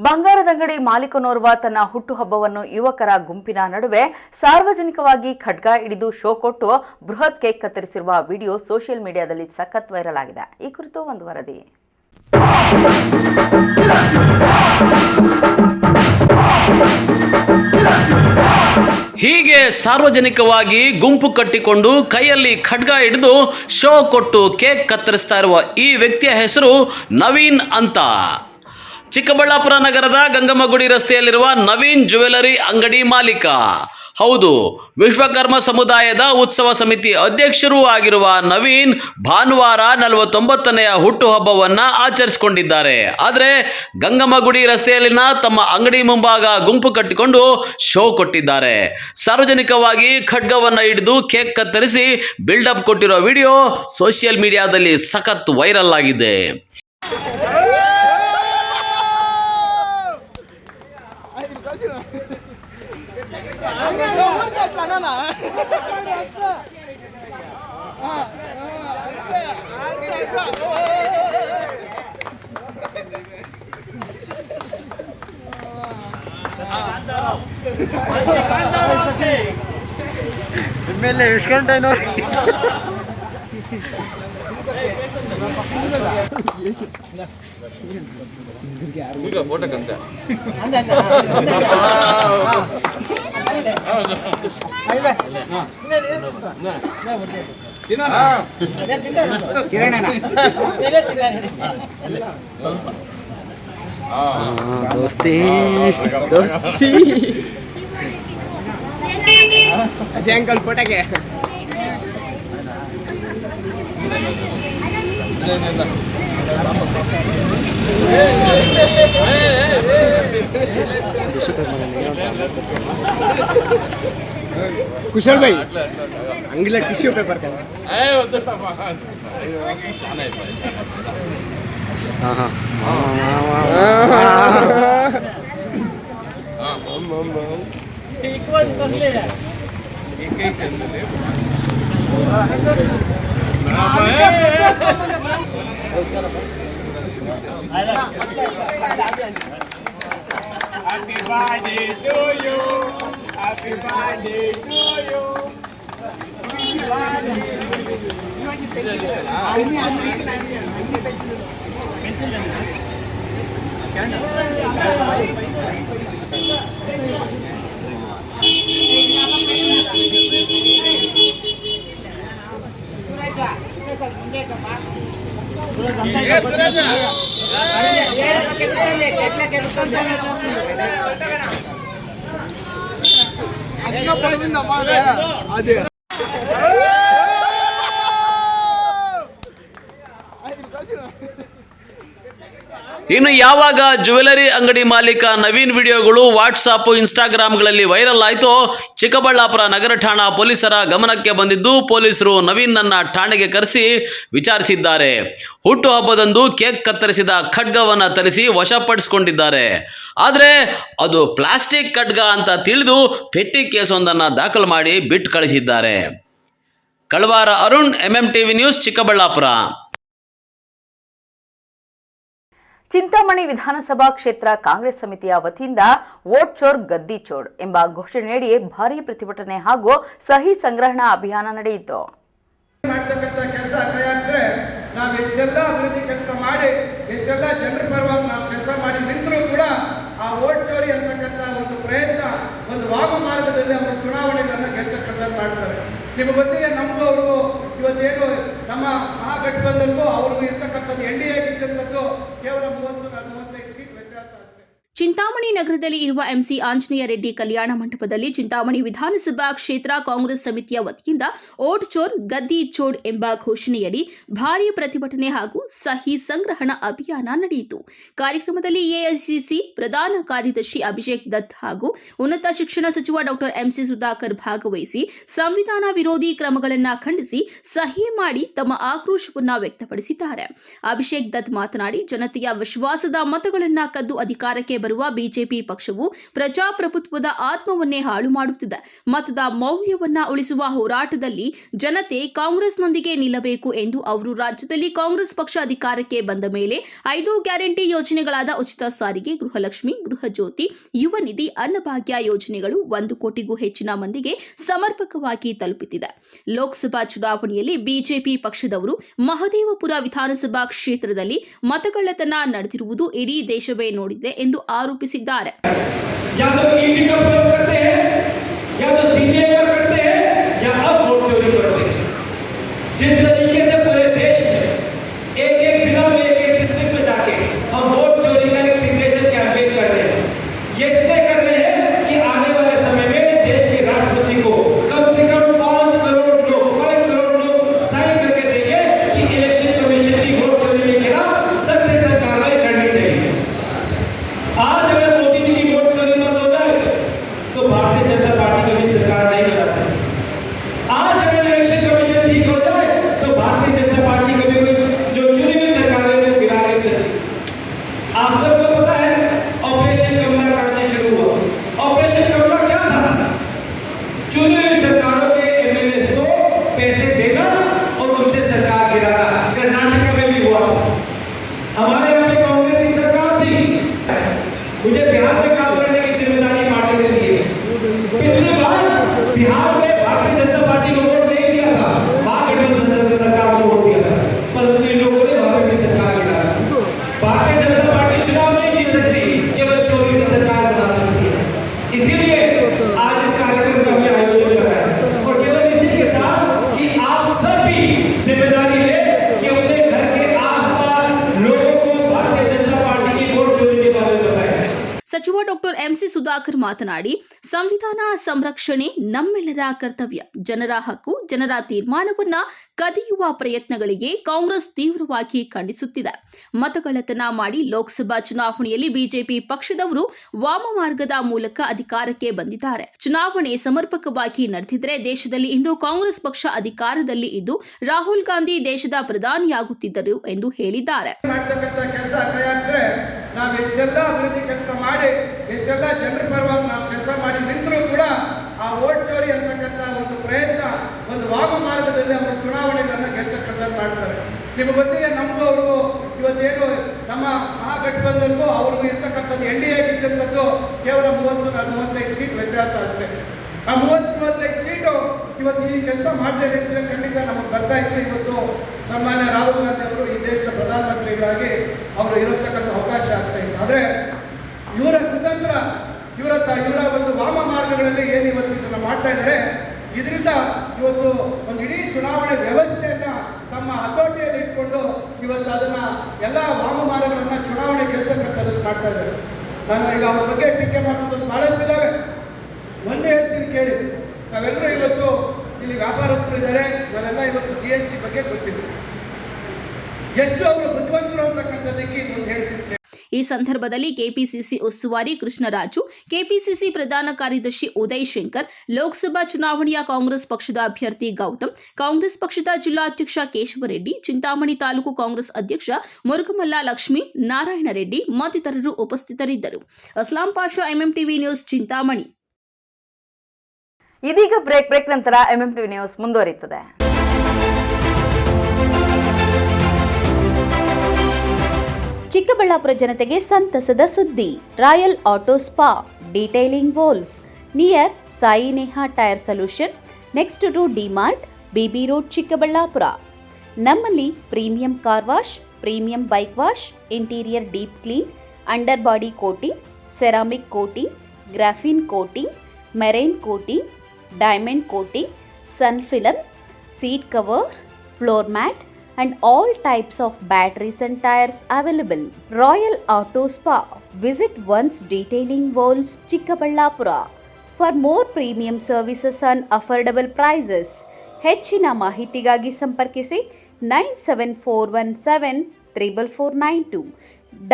ಬಂಗಾರದ ಅಂಗಡಿ ಮಾಲೀಕನೋರ್ವ ತನ್ನ ಹುಟ್ಟುಹಬ್ಬವನ್ನು ಯುವಕರ ಗುಂಪಿನ ನಡುವೆ ಸಾರ್ವಜನಿಕವಾಗಿ ಖಡ್ಗ ಹಿಡಿದು ಶೋ ಕೊಟ್ಟು ಬೃಹತ್ ಕೇಕ್ ಕತ್ತರಿಸಿರುವ ವಿಡಿಯೋ ಸೋಷಿಯಲ್ ಮೀಡಿಯಾದಲ್ಲಿ ಸಖತ್ ವೈರಲ್ ಆಗಿದೆ. ಈ ಕುರಿತು ಒಂದು ವರದಿ. ಹೀಗೆ ಸಾರ್ವಜನಿಕವಾಗಿ ಗುಂಪು ಕಟ್ಟಿಕೊಂಡು ಕೈಯಲ್ಲಿ ಖಡ್ಗ ಹಿಡಿದು ಶೋ ಕೊಟ್ಟು ಕೇಕ್ ಕತ್ತರಿಸ್ತಾ ಇರುವ ಈ ವ್ಯಕ್ತಿಯ ಹೆಸರು ನವೀನ್ ಅಂತ. ಚಿಕ್ಕಬಳ್ಳಾಪುರ ನಗರದ ಗಂಗಮ್ಮಗುಡಿ ರಸ್ತೆಯಲ್ಲಿರುವ ನವೀನ್ ಜ್ಯುವೆಲರಿ ಅಂಗಡಿ ಮಾಲೀಕ. ಹೌದು, ವಿಶ್ವಕರ್ಮ ಸಮುದಾಯದ ಉತ್ಸವ ಸಮಿತಿ ಅಧ್ಯಕ್ಷರೂ ಆಗಿರುವ ನವೀನ್ ಭಾನುವಾರ 49ನೆಯ ಹುಟ್ಟುಹಬ್ಬವನ್ನು ಆಚರಿಸಿಕೊಂಡಿದ್ದಾರೆ. ಆದರೆ ಗಂಗಮ್ಮಗುಡಿ ರಸ್ತೆಯಲ್ಲಿನ ತಮ್ಮ ಅಂಗಡಿ ಮುಂಭಾಗ ಗುಂಪು ಕಟ್ಟಿಕೊಂಡು ಶೋ ಕೊಟ್ಟಿದ್ದಾರೆ. ಸಾರ್ವಜನಿಕವಾಗಿ ಖಡ್ಗವನ್ನು ಹಿಡಿದು ಕೇಕ್ ಕತ್ತರಿಸಿ ಬಿಲ್ಡಪ್ ಕೊಟ್ಟಿರೋ ವಿಡಿಯೋ ಸೋಷಿಯಲ್ ಮೀಡಿಯಾದಲ್ಲಿ ಸಖತ್ ವೈರಲ್ ಆಗಿದೆ. ಮೇಲೆ ಇಸ್ಕೊಂಡೇನೋ ದೋಸ್ತಿ ದೋಸ್ತಿ ಅಜಯ್ ಅಂಕಲ್ ಫೋಟೋಗೆ ಕುಶಲ್ ಭಾई ಹಂಗಿಲ್ಲ tissue paper Happy birthday to you. Happy birthday to you. ಇನ್ನು ಯಾವಾಗ ಜ್ಯುವೆಲರಿ ಅಂಗಡಿ ಮಾಲೀಕ ನವೀನ್ ವಿಡಿಯೋಗಳು ವಾಟ್ಸಾಪ್ ಇನ್ಸ್ಟಾಗ್ರಾಮ್ಗಳಲ್ಲಿ ವೈರಲ್ ಆಯಿತು, ಚಿಕ್ಕಬಳ್ಳಾಪುರ ನಗರ ಠಾಣಾ ಪೊಲೀಸರ ಗಮನಕ್ಕೆ ಬಂದಿದ್ದು ಪೊಲೀಸರು ನವೀನ್ನನ್ನ ಠಾಣೆಗೆ ಕರೆಸಿ ವಿಚಾರಿಸಿದ್ದಾರೆ. ಹುಟ್ಟುಹಬ್ಬದಂದು ಕೇಕ್ ಕತ್ತರಿಸಿದ ಖಡ್ಗವನ್ನು ತರಿಸಿ ವಶಪಡಿಸಿಕೊಂಡಿದ್ದಾರೆ. ಆದರೆ ಅದು ಪ್ಲಾಸ್ಟಿಕ್ ಖಡ್ಗ ಅಂತ ತಿಳಿದು ಪೆಟ್ಟಿ ಕೇಸೊಂದನ್ನು ದಾಖಲು ಮಾಡಿ ಬಿಟ್ಟು ಕಳಿಸಿದ್ದಾರೆ. ಕಳವಾರ ಅರುಣ್, MMTV ನ್ಯೂಸ್, ಚಿಕ್ಕಬಳ್ಳಾಪುರ. ಚಿಂತಾಮಣಿ ವಿಧಾನಸಭಾ ಕ್ಷೇತ್ರ ಕಾಂಗ್ರೆಸ್ ಸಮಿತಿಯ ವತಿಯಿಂದ ವೋಟ್ ಚೋರ್ ಗದ್ದಿ ಚೋರ್ ಎಂಬ ಘೋಷಣೆಯಡಿ ಭಾರೀ ಪ್ರತಿಭಟನೆ ಹಾಗೂ ಸಹಿ ಸಂಗ್ರಹಣಾ ಅಭಿಯಾನ ನಡೆಯಿತು. ಎಷ್ಟೆಲ್ಲ ಅಭಿವೃದ್ಧಿ ಕೆಲಸ ಮಾಡಿ ಎಷ್ಟೆಲ್ಲ ಜನರ ಪರವಾಗಿ ನಾವು ಕೆಲಸ ಮಾಡಿ ನಿಂತರೂ ಕೂಡ ಆ ವೋಟ್ ಚೋರಿ ಅಂತಕ್ಕಂಥ ಒಂದು ಪ್ರಯತ್ನ ಒಂದು ವಾಮ ಮಾರ್ಗದಲ್ಲಿ ಅವರು ಚುನಾವಣೆಗಳನ್ನ ಗೆಲ್ತಕ್ಕಂಥದ್ದು ಮಾಡ್ತಾರೆ. ನಿಮಗೆ ಗೊತ್ತಿದೆ, ನಮಗೂ ಅವ್ರಿಗೂ ಇವತ್ತೇನು ನಮ್ಮ ಮಹಾಗಠಬಂಧನ್ಗೂ ಅವ್ರಿಗೂ ಇರ್ತಕ್ಕಂಥದ್ದು NDA ಇರ್ತಕ್ಕಂಥದ್ದು ಕೇವಲ 30-45 ಸೀಟ್ ವ್ಯತ್ಯಾಸ ಅಷ್ಟೇ. ಚಿಂತಾಮಣಿ ನಗರದಲ್ಲಿ ಇರುವ ಎಂಸಿ ಆಂಜನೇಯ ರೆಡ್ಡಿ ಕಲ್ಯಾಣ ಮಂಟಪದಲ್ಲಿ ಚಿಂತಾಮಣಿ ವಿಧಾನಸಭಾ ಕ್ಷೇತ್ರ ಕಾಂಗ್ರೆಸ್ ಸಮಿತಿಯ ವತಿಯಿಂದ ಓಟ್ ಚೋರ್ ಗದ್ದಿ ಚೋಡ್ ಎಂಬ ಘೋಷಣೆಯಡಿ ಭಾರೀ ಪ್ರತಿಭಟನೆ ಹಾಗೂ ಸಹಿ ಸಂಗ್ರಹಣ ಅಭಿಯಾನ ನಡೆಯಿತು. ಕಾರ್ಯಕ್ರಮದಲ್ಲಿ ಎಐಸಿಸಿ ಪ್ರಧಾನ ಕಾರ್ಯದರ್ಶಿ ಅಭಿಷೇಕ್ ದತ್ ಹಾಗೂ ಉನ್ನತ ಶಿಕ್ಷಣ ಸಚಿವ ಡಾ ಎಂಸಿ ಸುಧಾಕರ್ ಭಾಗವಹಿಸಿ ಸಂವಿಧಾನ ವಿರೋಧಿ ಕ್ರಮಗಳನ್ನು ಖಂಡಿಸಿ ಸಹಿ ಮಾಡಿ ತಮ್ಮ ಆಕ್ರೋಶವನ್ನು ವ್ಯಕ್ತಪಡಿಸಿದ್ದಾರೆ. ಅಭಿಷೇಕ್ ದತ್ ಮಾತನಾಡಿ, ಜನತೆಯ ವಿಶ್ವಾಸದ ಮತಗಳನ್ನು ಕದ್ದು ಅಧಿಕಾರಕ್ಕೆ ಬರುವ ಬಿಜೆಪಿ ಪಕ್ಷವು ಪ್ರಜಾಪ್ರಭುತ್ವದ ಆತ್ಮವನ್ನೇ ಹಾಳು ಮಾಡುತ್ತಿದೆ. ಮತದ ಮೌಲ್ಯವನ್ನ ಉಳಿಸುವ ಹೋರಾಟದಲ್ಲಿ ಜನತೆ ಕಾಂಗ್ರೆಸ್ನೊಂದಿಗೆ ನಿಲ್ಲಬೇಕು ಎಂದು ಅವರು ರಾಜ್ಯದಲ್ಲಿ ಕಾಂಗ್ರೆಸ್ ಪಕ್ಷ ಅಧಿಕಾರಕ್ಕೆ ಬಂದ ಮೇಲೆ 5 ಗ್ಯಾರಂಟಿ ಯೋಜನೆಗಳಾದ ಉಚಿತ ಸಾರಿಗೆ, ಗೃಹಲಕ್ಷ್ಮಿ, ಗೃಹಜ್ಯೋತಿ, ಯುವ ನಿಧಿ, ಅನ್ನಭಾಗ್ಯ ಯೋಜನೆಗಳು 1 ಕೋಟಿಗೂ ಹೆಚ್ಚಿನ ಮಂದಿಗೆ ಸಮರ್ಪಕವಾಗಿ ತಲುಪುತ್ತಿದೆ. ಲೋಕಸಭಾ ಚುನಾವಣೆಯಲ್ಲಿ ಬಿಜೆಪಿ ಪಕ್ಷದವರು ಮಹದೇವಪುರ ವಿಧಾನಸಭಾ ಕ್ಷೇತ್ರದಲ್ಲಿ ಮತಗಳ್ಳತನ ನಡೆದಿರುವುದು ಇಡೀ ದೇಶವೇ ನೋಡಿದೆ ಎಂದು ಆರೋಪಿಸಿದ್ದಾರೆ. जिस तरीके से पूरे देश में एक जिला में एक डिस्ट्रिक्ट में जाके हम वोट चोरी का एक सिग्नेचर कैंपेन कर रहे हैं, ये इसलिए कर रहे हैं कि आने वाले समय में देश के राष्ट्रपति को कम से कम 5 करोड़ लोग साइन करके देंगे कि इलेक्शन कमीशन की वोट चोरी के खिलाफ सख्त से सख्त कार्रवाई करनी चाहिए. आज अगर मोदी जी की वोट चोरी बंद हो जाए तो भारतीय जनता पार्टी कभी सरकार नहीं बना सकती. आज अगर इलेक्शन कमीशन ठीक हो जाए तो भारतीय जनता पार्टी कभी कोई जो चुनी हुई सरकार है वो गिरा नहीं सकती. आप सबको पता है ऑपरेशन कमला कहां से शुरू हुआ. ऑपरेशन कमला क्या था? चुनी हुई सरकारों के एमएलए को पैसे देना और उनसे सरकार गिराना. कर्नाटक में भी हुआ था. हमारे यहाँ पे कांग्रेस की सरकार थी, मुझे बिहार में काम करने की जिम्मेदारी पार्टी ने दी है. पिछली बार बिहार में भारतीय जनता पार्टी को वोट नहीं दिया था, महागठबंधन सरकार को वोट दिया था, परंतु इन लोगों ने वहां पे भी सरकार गिरा. भारतीय जनता पार्टी चुनाव नहीं जीत सकती, केवल चोरी से सरकार बना सकती है. इसीलिए आज इस कार्यक्रम का भी आयोजन कर रहा है और केवल इसी के साथ कि आप सब भी जिम्मेदारी लें कि अपने घर के आसपास लोगों को भारतीय जनता पार्टी की वोट चोरी के बारे में बताएं. ಸಚಿವ ಡಾ ಎಂಸಿ ಸುಧಾಕರ್ ಮಾತನಾಡಿ, ಸಂವಿಧಾನ ಸಂರಕ್ಷಣೆ ನಮ್ಮೆಲ್ಲರ ಕರ್ತವ್ಯ. ಜನರ ಹಕ್ಕು, ಜನರ ತೀರ್ಮಾನವನ್ನ ಕದಿಯುವ ಪ್ರಯತ್ನಗಳಿಗೆ ಕಾಂಗ್ರೆಸ್ ತೀವ್ರವಾಗಿ ಖಂಡಿಸುತ್ತಿದೆ. ಮತಗಳ್ಳತನ ಮಾಡಿ ಲೋಕಸಭಾ ಚುನಾವಣೆಯಲ್ಲಿ ಬಿಜೆಪಿ ಪಕ್ಷದವರು ವಾಮ ಮಾರ್ಗದ ಮೂಲಕ ಅಧಿಕಾರಕ್ಕೆ ಬಂದಿದ್ದಾರೆ. ಚುನಾವಣೆ ಸಮರ್ಪಕವಾಗಿ ನಡೆದಿದ್ದರೆ ದೇಶದಲ್ಲಿ ಇಂದು ಕಾಂಗ್ರೆಸ್ ಪಕ್ಷ ಅಧಿಕಾರದಲ್ಲಿ ಇದ್ದು ರಾಹುಲ್ ಗಾಂಧಿ ದೇಶದ ಪ್ರಧಾನಿಯಾಗುತ್ತಿದ್ದರು ಎಂದು ಹೇಳಿದ್ದಾರೆ. ನಾವು ಎಷ್ಟೆಲ್ಲ ಅಭಿವೃದ್ಧಿ ಕೆಲಸ ಮಾಡಿ ಎಷ್ಟೆಲ್ಲ ಜನರ ಪರವಾಗಿ ನಾವು ಕೆಲಸ ಮಾಡಿ ನಿಂತರೂ ಕೂಡ ಆ ವೋಟ್ ಚೋರಿ ಅಂತಕ್ಕಂಥ ಒಂದು ಪ್ರಯತ್ನ ಒಂದು ವಾಮ ಮಾರ್ಗದಲ್ಲಿ ಅವರು ಚುನಾವಣೆಗಳನ್ನ ಗೆಲ್ತಕ್ಕಂಥದ್ದು ಮಾಡ್ತಾರೆ. ನಿಮಗೆ ಗೊತ್ತಿದೆ, ನಮಗೂ ಅವ್ರಿಗೂ ಇವತ್ತೇನು ನಮ್ಮ ಮಹಾಗಠಬಂಧನ್ಗೂ ಅವ್ರಿಗೂ ಇರ್ತಕ್ಕಂಥದ್ದು NDA ಇರ್ತಕ್ಕಂಥದ್ದು ಕೇವಲ 30-45 ಸೀಟ್ ವ್ಯತ್ಯಾಸ ಅಷ್ಟೇ. ಆ 30-45 ಸೀಟು ಇವತ್ತು ಈ ಕೆಲಸ ಮಾಡದೇ ಇದ್ದರೆ ಖಂಡಿತ ನಮಗೆ ಬರ್ತಾ ಇತ್ತು. ಇವತ್ತು ಸನ್ಮಾನ್ಯ ರಾಹುಲ್ ಗಾಂಧಿ ಅವರು ಈ ದೇಶದ ಪ್ರಧಾನಮಂತ್ರಿಗಳಾಗಿ ಅವರು ಇರತಕ್ಕಂಥ ಅವಕಾಶ ಆಗ್ತಾ ಇತ್ತು. ಆದರೆ ಇವರ ಕುತಂತ್ರ, ಇವರ ಒಂದು ವಾಮ ಮಾರ್ಗಗಳಲ್ಲಿ ಏನು ಇವತ್ತು ಇದನ್ನು ಮಾಡ್ತಾ ಇದ್ದಾರೆ, ಇದರಿಂದ ಇವತ್ತು ಒಂದು ಇಡೀ ಚುನಾವಣೆ ವ್ಯವಸ್ಥೆಯನ್ನ ತಮ್ಮ ಹತೋಟಿಯಲ್ಲಿ ಇಟ್ಕೊಂಡು ಇವತ್ತು ಅದನ್ನ ಎಲ್ಲ ವಾಮ ಮಾರ್ಗಗಳನ್ನ ಚುನಾವಣೆ ಗೆಲ್ತಕ್ಕಂಥದ್ದು ಮಾಡ್ತಾ ಇದ್ದಾರೆ. ನಾನು ಈಗ ಅವ್ರ ಬಗ್ಗೆ ಟೀಕೆ ಮಾಡುವಂಥದ್ದು ಬಹಳಷ್ಟು ಇದ್ದಾವೆ. ಒಂದೇ ಹೇಳ್ತೀನಿ ಕೇಳಿ, ನಾವೆಲ್ಲರೂ ಇವತ್ತು ಇಲ್ಲಿ ವ್ಯಾಪಾರಸ್ಥರು ಇದ್ದಾರೆ, ನಾವೆಲ್ಲ ಇವತ್ತು GST ಬಗ್ಗೆ ಗೊತ್ತಿದೆ, ಎಷ್ಟು ಅವರು ಬುದ್ಧಿವಂತರು ಅಂತಕ್ಕಂಥದ್ದಕ್ಕೆ ಒಂದು ಹೇಳ್ತೀನಿ. ಈ ಸಂದರ್ಭದಲ್ಲಿ ಕೆಪಿಸಿಸಿ ಉಸ್ತುವಾರಿ ಕೃಷ್ಣರಾಜು, ಕೆಪಿಸಿಸಿ ಪ್ರಧಾನ ಕಾರ್ಯದರ್ಶಿ ಉದಯ್ ಶಂಕರ್, ಲೋಕಸಭಾ ಚುನಾವಣೆಯ ಕಾಂಗ್ರೆಸ್ ಪಕ್ಷದ ಅಭ್ಯರ್ಥಿ ಗೌತಮ್, ಕಾಂಗ್ರೆಸ್ ಪಕ್ಷದ ಜಿಲ್ಲಾಧ್ಯಕ್ಷ ಕೇಶವರೆಡ್ಡಿ, ಚಿಂತಾಮಣಿ ತಾಲೂಕು ಕಾಂಗ್ರೆಸ್ ಅಧ್ಯಕ್ಷ ಮುರುಗಮಲ್ಲ ಲಕ್ಷ್ಮೀ ನಾರಾಯಣ ರೆಡ್ಡಿ ಮತ್ತಿತರರು ಉಪಸ್ಥಿತರಿದ್ದರು. Aslam Pasha, MMTV news, Chintamani. ಇದೀಗ ಬ್ರೇಕ್ ನಂತರ MMTV ನ್ಯೂಸ್ ಮುಂದುವರಿಯುತ್ತದೆ. ಚಿಕ್ಕಬಳ್ಳಾಪುರ ಜನತೆಗೆ ಸಂತಸದ ಸುದ್ದಿ. Royal auto spa, detailing walls near Sai Neha tyre solution, next to DMart, BB road, Chikkaballapur. ನಮ್ಮಲ್ಲಿ premium car wash, premium bike wash, interior deep clean, under body coating, ceramic coating, graphene coating, marine coating, diamond coating, sun film, seat cover, floor mat and all types of batteries and tires available. Royal Auto Spa. Visit once detailing walls, Chikkaballapura. For more premium services and affordable prices, ಹೆಚ್ಚಿನ ಮಾಹಿತಿಗಾಗಿ ಸಂಪರ್ಕಿಸಿ 97417 44492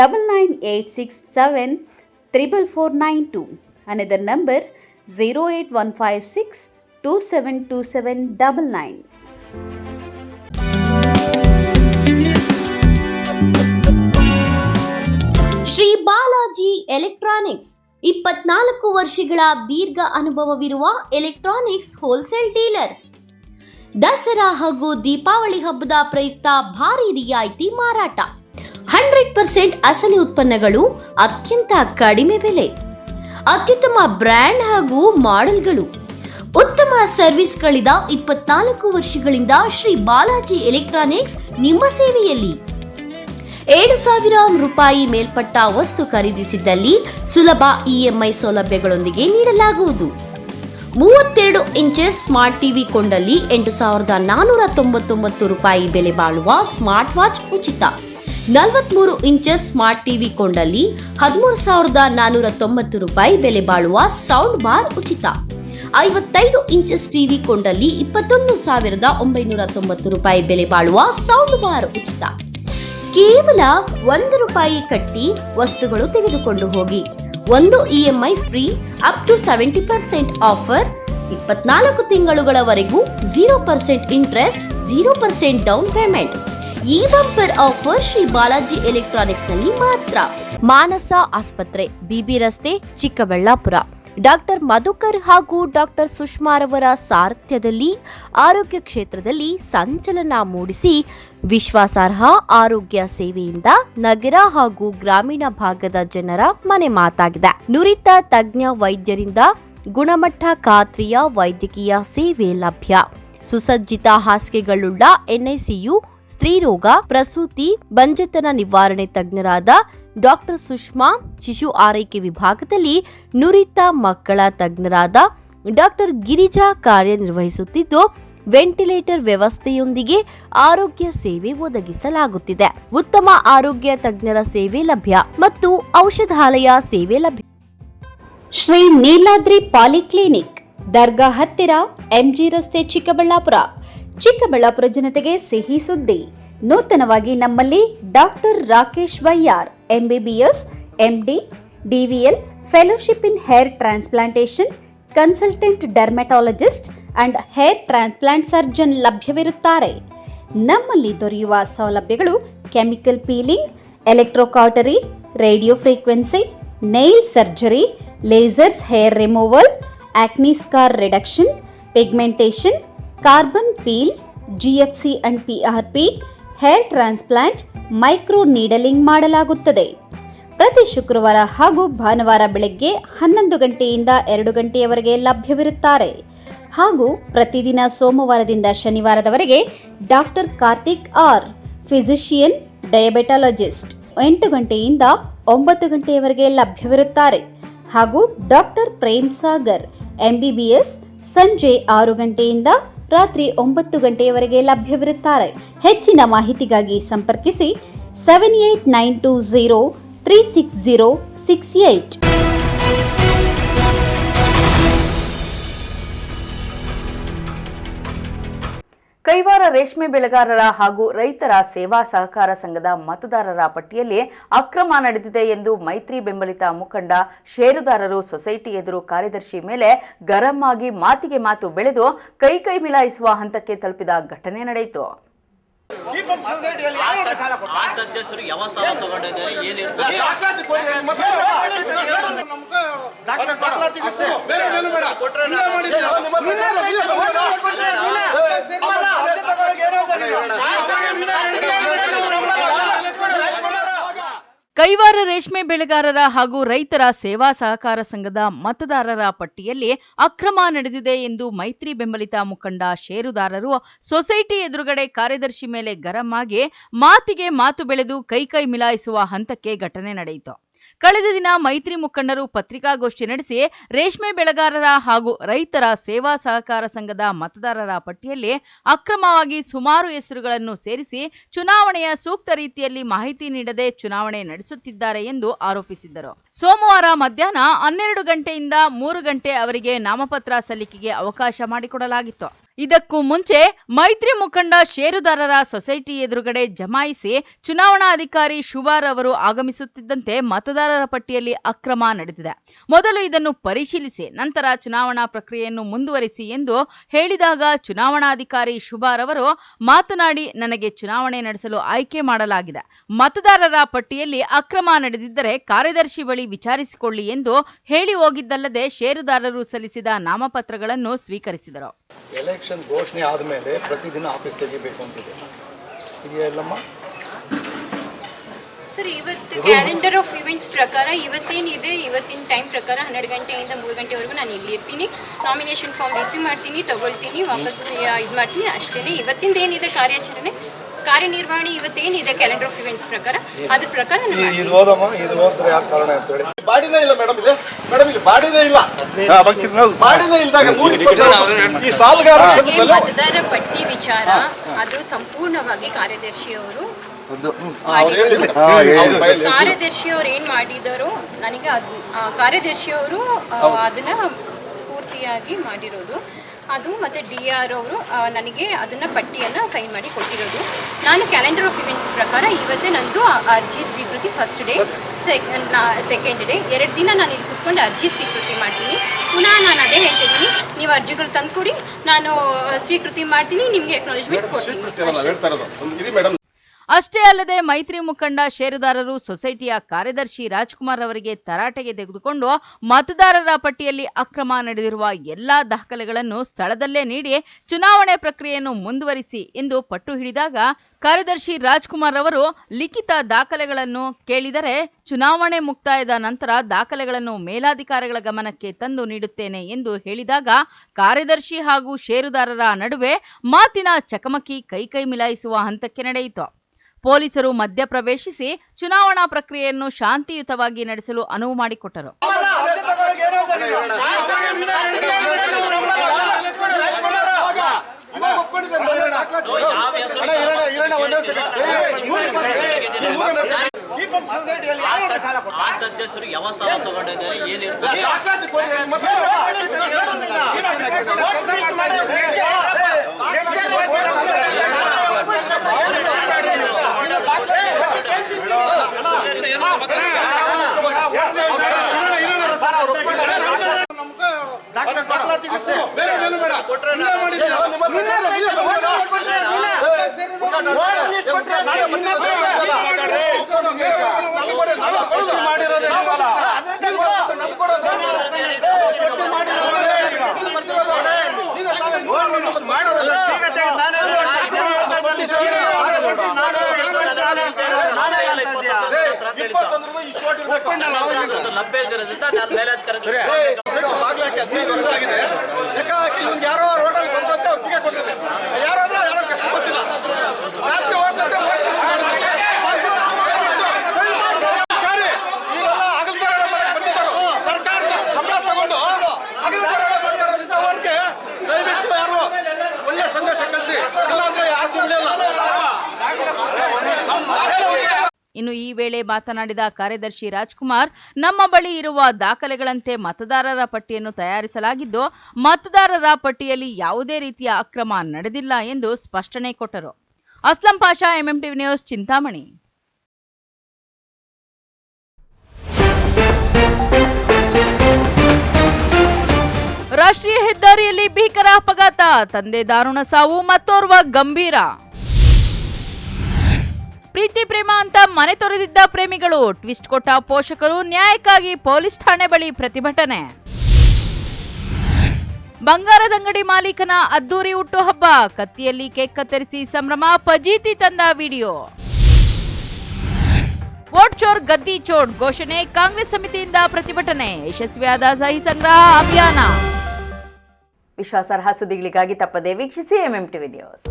9986744492. Another number 08156 272799. Shri Balaji electronics 24 ವರ್ಷಗಳ ದೀರ್ಘ ಅನುಭವವಿರುವ electronics wholesale dealers. Dasara ಹಾಗೂ ದೀಪಾವಳಿ ಹಬ್ಬದ ಪ್ರಯುಕ್ತ ಭಾರಿ ರಿಯಾಯಿತಿ ಮಾರಾಟ. 100% ಅಸಲಿ ಉತ್ಪನ್ನಗಳು, ಅತ್ಯಂತ ಕಡಿಮೆ ಬೆಲೆ, ಅತ್ಯುತ್ತಮ ಬ್ರ್ಯಾಂಡ್ ಹಾಗೂ ಮಾಡೆಲ್ಗಳು, ಉತ್ತಮ ಸರ್ವಿಸ್ಗಳಿಂದ 24 ವರ್ಷಗಳಿಂದ ಶ್ರೀ ಬಾಲಾಜಿ ಎಲೆಕ್ಟ್ರಾನಿಕ್ಸ್ ನಿಮ್ಮ ಸೇವೆಯಲ್ಲಿ. 7,000 ರೂಪಾಯಿ ಮೇಲ್ಪಟ್ಟ ವಸ್ತು ಖರೀದಿಸಿದ್ದಲ್ಲಿ ಸುಲಭ EMI ಸೌಲಭ್ಯಗಳೊಂದಿಗೆ ನೀಡಲಾಗುವುದು. 32 ಇಂಚಸ್ ಸ್ಮಾರ್ಟ್ ಟಿವಿ ಕೊಂಡಲ್ಲಿ 8,499 ರೂಪಾಯಿ ಬೆಲೆ ಬಾಳುವ ಸ್ಮಾರ್ಟ್ ವಾಚ್ ಉಚಿತ. 43 ಇಂಚಸ್ ಸ್ಮಾರ್ಟ್ ಟಿವಿ ಕೊಂಡಲ್ಲಿ 13,490 ರೂಪಾಯಿ ಬೆಲೆ ಬಾಳುವ ಸೌಂಡ್ ಬಾರ್ ಉಚಿತ. 55 ಇಂಚಸ್ ಟಿವಿ ಕೊಂಡಲ್ಲಿ 21,990 ರೂಪಾಯಿ ಬೆಲೆ ಬಾಳುವ ಸೌಂಡ್ ಬಾರ್ ಉಚಿತ. ಕೇವಲ 1 ರೂಪಾಯಿ ಕಟ್ಟಿ ವಸ್ತುಗಳು ತೆಗೆದುಕೊಂಡು ಹೋಗಿ. 1 EMI free up to 70% offer. 24 ತಿಂಗಳುಗಳವರೆಗೂ 0% ಇಂಟ್ರೆಸ್ಟ್, 0% ಡೌನ್ ಪೇಮೆಂಟ್. ಈ bumper offer Shri Balaji electronics ನಲ್ಲಿ ಮಾತ್ರ. ಮಾನಸ ಆಸ್ಪತ್ರೆ, ಬಿಬಿ ರಸ್ತೆ, ಚಿಕ್ಕಬಳ್ಳಾಪುರ. ಡಾಕ್ಟರ್ ಮಧುಕರ್ ಹಾಗೂ ಡಾಕ್ಟರ್ ಸುಷ್ಮಾರವರ ಸಾರಥ್ಯದಲ್ಲಿ ಆರೋಗ್ಯ ಕ್ಷೇತ್ರದಲ್ಲಿ ಸಂಚಲನ ಮೂಡಿಸಿ ವಿಶ್ವಾಸಾರ್ಹ ಆರೋಗ್ಯ ಸೇವೆಯಿಂದ ನಗರ ಹಾಗೂ ಗ್ರಾಮೀಣ ಭಾಗದ ಜನರ ಮನೆ ಮಾತಾಗಿದೆ. ನುರಿತ ತಜ್ಞ ವೈದ್ಯರಿಂದ ಗುಣಮಟ್ಟ ಖಾತ್ರಿಯ ವೈದ್ಯಕೀಯ ಸೇವೆ ಲಭ್ಯ. ಸುಸಜ್ಜಿತ ಹಾಸಿಗೆಗಳುಳ್ಳ NICU, ಸ್ತ್ರೀರೋಗ, ಪ್ರಸೂತಿ, ಬಂಜೆತನ ನಿವಾರಣೆ ತಜ್ಞರಾದ ಡಾಕ್ಟರ್ ಸುಷ್ಮಾ, ಶಿಶು ಆರೈಕೆ ವಿಭಾಗದಲ್ಲಿ ನುರಿತ ಮಕ್ಕಳ ತಜ್ಞರಾದ ಡಾಕ್ಟರ್ ಗಿರಿಜಾ ಕಾರ್ಯನಿರ್ವಹಿಸುತ್ತಿದ್ದು, ವೆಂಟಿಲೇಟರ್ ವ್ಯವಸ್ಥೆಯೊಂದಿಗೆ ಆರೋಗ್ಯ ಸೇವೆ ಒದಗಿಸಲಾಗುತ್ತಿದೆ. ಉತ್ತಮ ಆರೋಗ್ಯ ತಜ್ಞರ ಸೇವೆ ಲಭ್ಯ ಮತ್ತು ಔಷಧಾಲಯ ಸೇವೆ ಲಭ್ಯ. ಶ್ರೀ ನೀಲಾದ್ರಿ ಪಾಲಿಕ್ಲಿನಿಕ್, ದರ್ಗಾ ಹತ್ತಿರ, MG ರಸ್ತೆ, ಚಿಕ್ಕಬಳ್ಳಾಪುರ. ಚಿಕ್ಕಬಳ್ಳಾಪುರ ಜನತೆಗೆ ಸಿಹಿ ಸುದ್ದಿ. ನೂತನವಾಗಿ ನಮ್ಮಲ್ಲಿ doctor Rakesh Vaiyar MBBS, MD, DVL, fellowship in hair transplantation, consultant dermatologist and hair transplant surgeon ಲಭ್ಯವಿರುತ್ತಾರೆ. ನಮ್ಮಲ್ಲಿ ದೊರೆಯುವ ಸೌಲಭ್ಯಗಳು chemical peeling, electrocautery, radio frequency, nail surgery, lasers hair removal, acne scar reduction, pigmentation, carbon peel, GFC and PRP, hair transplant, micro needling ಮಾಡಲಾಗುತ್ತದೆ. ಪ್ರತಿ ಶುಕ್ರವಾರ ಹಾಗೂ ಭಾನುವಾರ ಬೆಳಗ್ಗೆ 11 ಗಂಟೆಯಿಂದ 2 ಗಂಟೆಯವರೆಗೆ ಲಭ್ಯವಿರುತ್ತಾರೆ. ಹಾಗೂ ಪ್ರತಿದಿನ ಸೋಮವಾರದಿಂದ ಶನಿವಾರದವರೆಗೆ ಡಾಕ್ಟರ್ ಕಾರ್ತಿಕ್ ಆರ್, ಫಿಸಿಷಿಯನ್ ಡಯಾಬೆಟಾಲಜಿಸ್ಟ್ 8 ಗಂಟೆಯಿಂದ 9 ಗಂಟೆಯವರೆಗೆ ಲಭ್ಯವಿರುತ್ತಾರೆ. ಹಾಗೂ ಡಾಕ್ಟರ್ ಪ್ರೇಮ್ ಸಾಗರ್ MBBS ಸಂಜೆ 6 ಗಂಟೆಯಿಂದ ರಾತ್ರಿ 9 ಗಂಟೆಯವರೆಗೆ ಲಭ್ಯವಿರುತ್ತಾರೆ. ಹೆಚ್ಚಿನ ಮಾಹಿತಿಗಾಗಿ ಸಂಪರ್ಕಿಸಿ 7892036068. ಕೈವಾರ ರೇಷ್ಮೆ ಬೆಳೆಗಾರರ ಹಾಗೂ ರೈತರ ಸೇವಾ ಸಹಕಾರ ಸಂಘದ ಮತದಾರರ ಪಟ್ಟಿಯಲ್ಲಿ ಅಕ್ರಮ ನಡೆದಿದೆ ಎಂದು ಮೈತ್ರಿ ಬೆಂಬಲಿತ ಮುಖಂಡ ಷೇರುದಾರರು ಸೊಸೈಟಿ ಎದುರು ಕಾರ್ಯದರ್ಶಿ ಮೇಲೆ ಗರಂ ಆಗಿ ಮಾತಿಗೆ ಮಾತು ಬೆಳೆದು ಕೈ ಮಿಲಾಯಿಸುವ ಹಂತಕ್ಕೆ ತಲುಪಿದ ಘಟನೆ ನಡೆಯಿತು. ಕೈವಾರ ರೇಷ್ಮೆ ಬೆಳೆಗಾರರ ಹಾಗೂ ರೈತರ ಸೇವಾ ಸಹಕಾರ ಸಂಘದ ಮತದಾರರ ಪಟ್ಟಿಯಲ್ಲಿ ಅಕ್ರಮ ನಡೆದಿದೆ ಎಂದು ಮೈತ್ರಿ ಬೆಂಬಲಿತ ಮುಖಂಡ ಷೇರುದಾರರು ಸೊಸೈಟಿ ಎದುರುಗಡೆ ಕಾರ್ಯದರ್ಶಿ ಮೇಲೆ ಗರಂ ಆಗಿ ಮಾತಿಗೆ ಮಾತು ಬೆಳೆದು ಕೈ ಮಿಲಾಯಿಸುವ ಹಂತಕ್ಕೆ ಘಟನೆ ನಡೆಯಿತು. ಕಳೆದ ದಿನ ಮೈತ್ರಿ ಮುಖಂಡರು ಪತ್ರಿಕಾಗೋಷ್ಠಿ ನಡೆಸಿ ರೇಷ್ಮೆ ಬೆಳೆಗಾರರ ಹಾಗೂ ರೈತರ ಸೇವಾ ಸಹಕಾರ ಸಂಘದ ಮತದಾರರ ಪಟ್ಟಿಯಲ್ಲಿ ಅಕ್ರಮವಾಗಿ ಸುಮಾರು ಹೆಸರುಗಳನ್ನು ಸೇರಿಸಿ ಚುನಾವಣೆಯ ಸೂಕ್ತ ರೀತಿಯಲ್ಲಿ ಮಾಹಿತಿ ನೀಡದೆ ಚುನಾವಣೆ ನಡೆಸುತ್ತಿದ್ದಾರೆ ಎಂದು ಆರೋಪಿಸಿದ್ದರು. ಸೋಮವಾರ ಮಧ್ಯಾಹ್ನ 12 ಗಂಟೆಯಿಂದ 3 ಗಂಟೆ ಅವರಿಗೆ ನಾಮಪತ್ರ ಸಲ್ಲಿಕೆಗೆ ಅವಕಾಶ ಮಾಡಿಕೊಡಲಾಗಿತ್ತು. ಇದಕ್ಕೂ ಮುಂಚೆ ಮೈತ್ರಿ ಮುಖಂಡ ಷೇರುದಾರರ ಸೊಸೈಟಿ ಎದುರುಗಡೆ ಜಮಾಯಿಸಿ ಚುನಾವಣಾಧಿಕಾರಿ ಶುಭಾರ್ ಅವರು ಆಗಮಿಸುತ್ತಿದ್ದಂತೆ ಮತದಾರರ ಪಟ್ಟಿಯಲ್ಲಿ ಅಕ್ರಮ ನಡೆದಿದೆ. ಮೊದಲು ಇದನ್ನು ಪರಿಶೀಲಿಸಿ ನಂತರ ಚುನಾವಣಾ ಪ್ರಕ್ರಿಯೆಯನ್ನು ಮುಂದುವರಿಸಿ ಎಂದು ಹೇಳಿದಾಗ ಚುನಾವಣಾಧಿಕಾರಿ ಶುಭಾರ್ ಅವರು ಮಾತನಾಡಿ, ನನಗೆ ಚುನಾವಣೆ ನಡೆಸಲು ಆಯ್ಕೆ ಮಾಡಲಾಗಿದೆ. ಮತದಾರರ ಪಟ್ಟಿಯಲ್ಲಿ ಅಕ್ರಮ ನಡೆದಿದ್ದರೆ ಕಾರ್ಯದರ್ಶಿ ಬಳಿ ವಿಚಾರಿಸಿಕೊಳ್ಳಿ ಎಂದು ಹೇಳಿ ಹೋಗಿದ್ದಲ್ಲದೆ ಷೇರುದಾರರು ಸಲ್ಲಿಸಿದ ನಾಮಪತ್ರಗಳನ್ನು ಸ್ವೀಕರಿಸಿದರು. ಎಲೆಕ್ಷನ್ ಘೋಷಣೆ ಆದಮೇಲೆ ಪ್ರತಿದಿನ ಆಫೀಸ್ ತೆಗಿಬೇಕು ಅಂತಿದೆ, ಇದೆಯಲ್ಲಮ್ಮ ಸರ್. ಇವತ್ತು ಕ್ಯಾಲೆಂಡರ್ ಆಫ್ ಇವೆಂಟ್ಸ್ ಪ್ರಕಾರ ಇವತ್ತೇನಿದೆ, ಇವತ್ತಿನ ಟೈಮ್ ಪ್ರಕಾರ 12 ಗಂಟೆಯಿಂದ 3 ಗಂಟೆವರೆಗೂ ನಾನು ಇಲ್ಲಿ ಇರ್ತೀನಿ. ನಾಮಿನೇಷನ್ ಫಾರ್ಮ್ ರಿಸೀವ್ ಮಾಡ್ತೀನಿ, ತಗೊಳ್ತೀನಿ, ವಾಪಸ್ ಇದು ಮಾಡ್ತೀನಿ, ಅಷ್ಟೇ. ಇವತ್ತಿಂದ ಏನಿದೆ ಕಾರ್ಯನಿರ್ವಹಣೆ ಇವತ್ತೇನಿದೆ ಕ್ಯಾಲೆಂಡರ್ ಆಫ್ ಇವೆಂಟ್ಸ್ ಪ್ರಕಾರ ಅದ್ರ ಪ್ರಕಾರ ಇದು ಓದಮ್ಮ, ಇದು ಓದಿದ್ರೆ ಯಾವ ಕಾರಣ ಅಂತ ಹೇಳಿ ಬಾಡಿನೇ ಇಲ್ಲ ಮೇಡಮ್, ಇದೆ ಮೇಡಮ್, ಇಲ್ಲಿ ಬಾಡಿನೇ ಇಲ್ಲ, ಬಾಡಿನೇ ಇಲ್ದಾಗ ಈ ಸಾಲಗಾರ ಮತದಾರ ಪಟ್ಟಿ ವಿಚಾರ ಅದು ಸಂಪೂರ್ಣವಾಗಿ ಕಾರ್ಯದರ್ಶಿಯವರು ಏನ್ ಮಾಡಿದಾರೋ ನನಗೆ ಕಾರ್ಯದರ್ಶಿಯವರು ಅದನ್ನ ಪೂರ್ತಿಯಾಗಿ ಮಾಡಿರೋದು ಅದು. ಮತ್ತು DRO ಅವರು ನನಗೆ ಅದನ್ನು ಪಟ್ಟಿಯನ್ನು ಸೈನ್ ಮಾಡಿ ಕೊಟ್ಟಿರೋದು. ನಾನು ಕ್ಯಾಲೆಂಡರ್ ಆಫ್ ಇವೆಂಟ್ಸ್ ಪ್ರಕಾರ ಇವತ್ತೇ ನಂದು ಅರ್ಜಿ ಸ್ವೀಕೃತಿ ಫಸ್ಟ್ ಡೇ, ಸೆಕೆಂಡ್ ಡೇ 2 ದಿನ ನಾನು ಇಲ್ಲಿ ಕುತ್ಕೊಂಡು ಅರ್ಜಿ ಸ್ವೀಕೃತಿ ಮಾಡ್ತೀನಿ. ಪುನಃ ನಾನು ಅದೇ ಹೇಳ್ತಿದ್ದೀನಿ, ನೀವು ಅರ್ಜಿಗಳು ತಂದುಕೊಡಿ, ನಾನು ಸ್ವೀಕೃತಿ ಮಾಡ್ತೀನಿ, ನಿಮಗೆ ಅಕ್ನಾಲೇಜ್ಮೆಂಟ್ ಕೊಡ್ತೀನಿ. ಅಷ್ಟೇ ಅಲ್ಲದೆ ಮೈತ್ರಿ ಮುಖಂಡ ಷೇರುದಾರರು ಸೊಸೈಟಿಯ ಕಾರ್ಯದರ್ಶಿ ರಾಜ್ಕುಮಾರ್ ಅವರಿಗೆ ತರಾಟೆಗೆ ತೆಗೆದುಕೊಂಡು ಮತದಾರರ ಪಟ್ಟಿಯಲ್ಲಿ ಅಕ್ರಮ ನಡೆದಿರುವ ಎಲ್ಲಾ ದಾಖಲೆಗಳನ್ನು ಸ್ಥಳದಲ್ಲೇ ನೀಡಿ ಚುನಾವಣೆ ಪ್ರಕ್ರಿಯೆಯನ್ನು ಮುಂದುವರಿಸಿ ಎಂದು ಪಟ್ಟು ಹಿಡಿದಾಗ ಕಾರ್ಯದರ್ಶಿ ರಾಜ್ಕುಮಾರ್ ಅವರು ಲಿಖಿತ ದಾಖಲೆಗಳನ್ನು ಕೇಳಿದರೆ ಚುನಾವಣೆ ಮುಕ್ತಾಯದ ನಂತರ ದಾಖಲೆಗಳನ್ನು ಮೇಲಾಧಿಕಾರಿಗಳ ಗಮನಕ್ಕೆ ತಂದು ನೀಡುತ್ತೇನೆ ಎಂದು ಹೇಳಿದಾಗ ಕಾರ್ಯದರ್ಶಿ ಹಾಗೂ ಷೇರುದಾರರ ನಡುವೆ ಮಾತಿನ ಚಕಮಕಿ ಕೈ ಮಿಲಾಯಿಸುವ ಹಂತಕ್ಕೆ ನಡೆಯಿತು. ಪೊಲೀಸರು ಮಧ್ಯಪ್ರವೇಶಿಸಿ ಚುನಾವಣಾ ಪ್ರಕ್ರಿಯೆಯನ್ನು ಶಾಂತಿಯುತವಾಗಿ ನಡೆಸಲು ಅನುವು ಮಾಡಿಕೊಟ್ಟರು. ಸದಸ್ಯರು ಯಾವ ಸಾಲ ತಗೊಂಡಿದ್ದಾರೆ ಏನಿರ್ತಾರೆ ಯಾರೋ ರೋಡಲ್ಲಿ ಬಂದಂತೆ ಅವ್ರು ಟಿಕೆಟ್ ಕೊಟ್ಟಿದ್ದಾರೆ, ಯಾರೋ ಗೊತ್ತಿಲ್ಲ. ಸರ್ಕಾರದ ಸಂಬಳ ತಗೊಂಡು ಅವ್ರಿಗೆ ದಯವಿಟ್ಟು ಯಾರು ಒಳ್ಳೆ ಸಂದೇಶ ಕಳಿಸಿ, ಇಲ್ಲಾಂದ್ರೆ ಯಾರು ಇನ್ನು ಈ ವೇಳೆ ಮಾತನಾಡಿದ ಕಾರ್ಯದರ್ಶಿ ರಾಜ್ಕುಮಾರ್, ನಮ್ಮ ಬಳಿ ಇರುವ ದಾಖಲೆಗಳಂತೆ ಮತದಾರರ ಪಟ್ಟಿಯನ್ನು ತಯಾರಿಸಲಾಗಿದ್ದು ಮತದಾರರ ಪಟ್ಟಿಯಲ್ಲಿ ಯಾವುದೇ ರೀತಿಯ ಅಕ್ರಮ ನಡೆದಿಲ್ಲ ಎಂದು ಸ್ಪಷ್ಟನೆ ಕೊಟ್ಟರು. Aslam Pasha, MMTV news, Chintamani. ರಾಷ್ಟ್ರೀಯ ಹೆದ್ದಾರಿಯಲ್ಲಿ ಭೀಕರ ಅಪಘಾತ, ತಂದೆ ದಾರುಣ ಸಾವು, ಮತ್ತೋರ್ವ ಗಂಭೀರ. ಪ್ರೀತಿ ಪ್ರೇಮ ಅಂತ ಮನೆ ತೊರೆದಿದ್ದ ಪ್ರೇಮಿಗಳು, ಟ್ವಿಸ್ಟ್ ಕೊಟ್ಟ ಪೋಷಕರು, ನ್ಯಾಯಕ್ಕಾಗಿ ಪೊಲೀಸ್ ಠಾಣೆ ಬಳಿ ಪ್ರತಿಭಟನೆ. ಬಂಗಾರದಂಗಡಿ ಮಾಲೀಕನ ಅದ್ದೂರಿ ಹುಟ್ಟುಹಬ್ಬ, ಕತ್ತಿಯಲ್ಲಿ ಕೇಕ್ ಕತ್ತರಿಸಿ ಸಂಭ್ರಮ, ಫಜೀತಿ ತಂದ ವಿಡಿಯೋ. ವೋಟ್ ಚೋರ್ ಗದ್ದಿ ಚೋರ್ ಘೋಷಣೆ, ಕಾಂಗ್ರೆಸ್ ಸಮಿತಿಯಿಂದ ಪ್ರತಿಭಟನೆ, ಯಶಸ್ವಿಯಾದ ಸಹಿ ಸಂಗ್ರಹ ಅಭಿಯಾನ. ವಿಶ್ವಾಸಾರ್ಹ ಸುದ್ದಿಗಳಿಗಾಗಿ ತಪ್ಪದೇ ವೀಕ್ಷಿಸಿ MMTV ನ್ಯೂಸ್.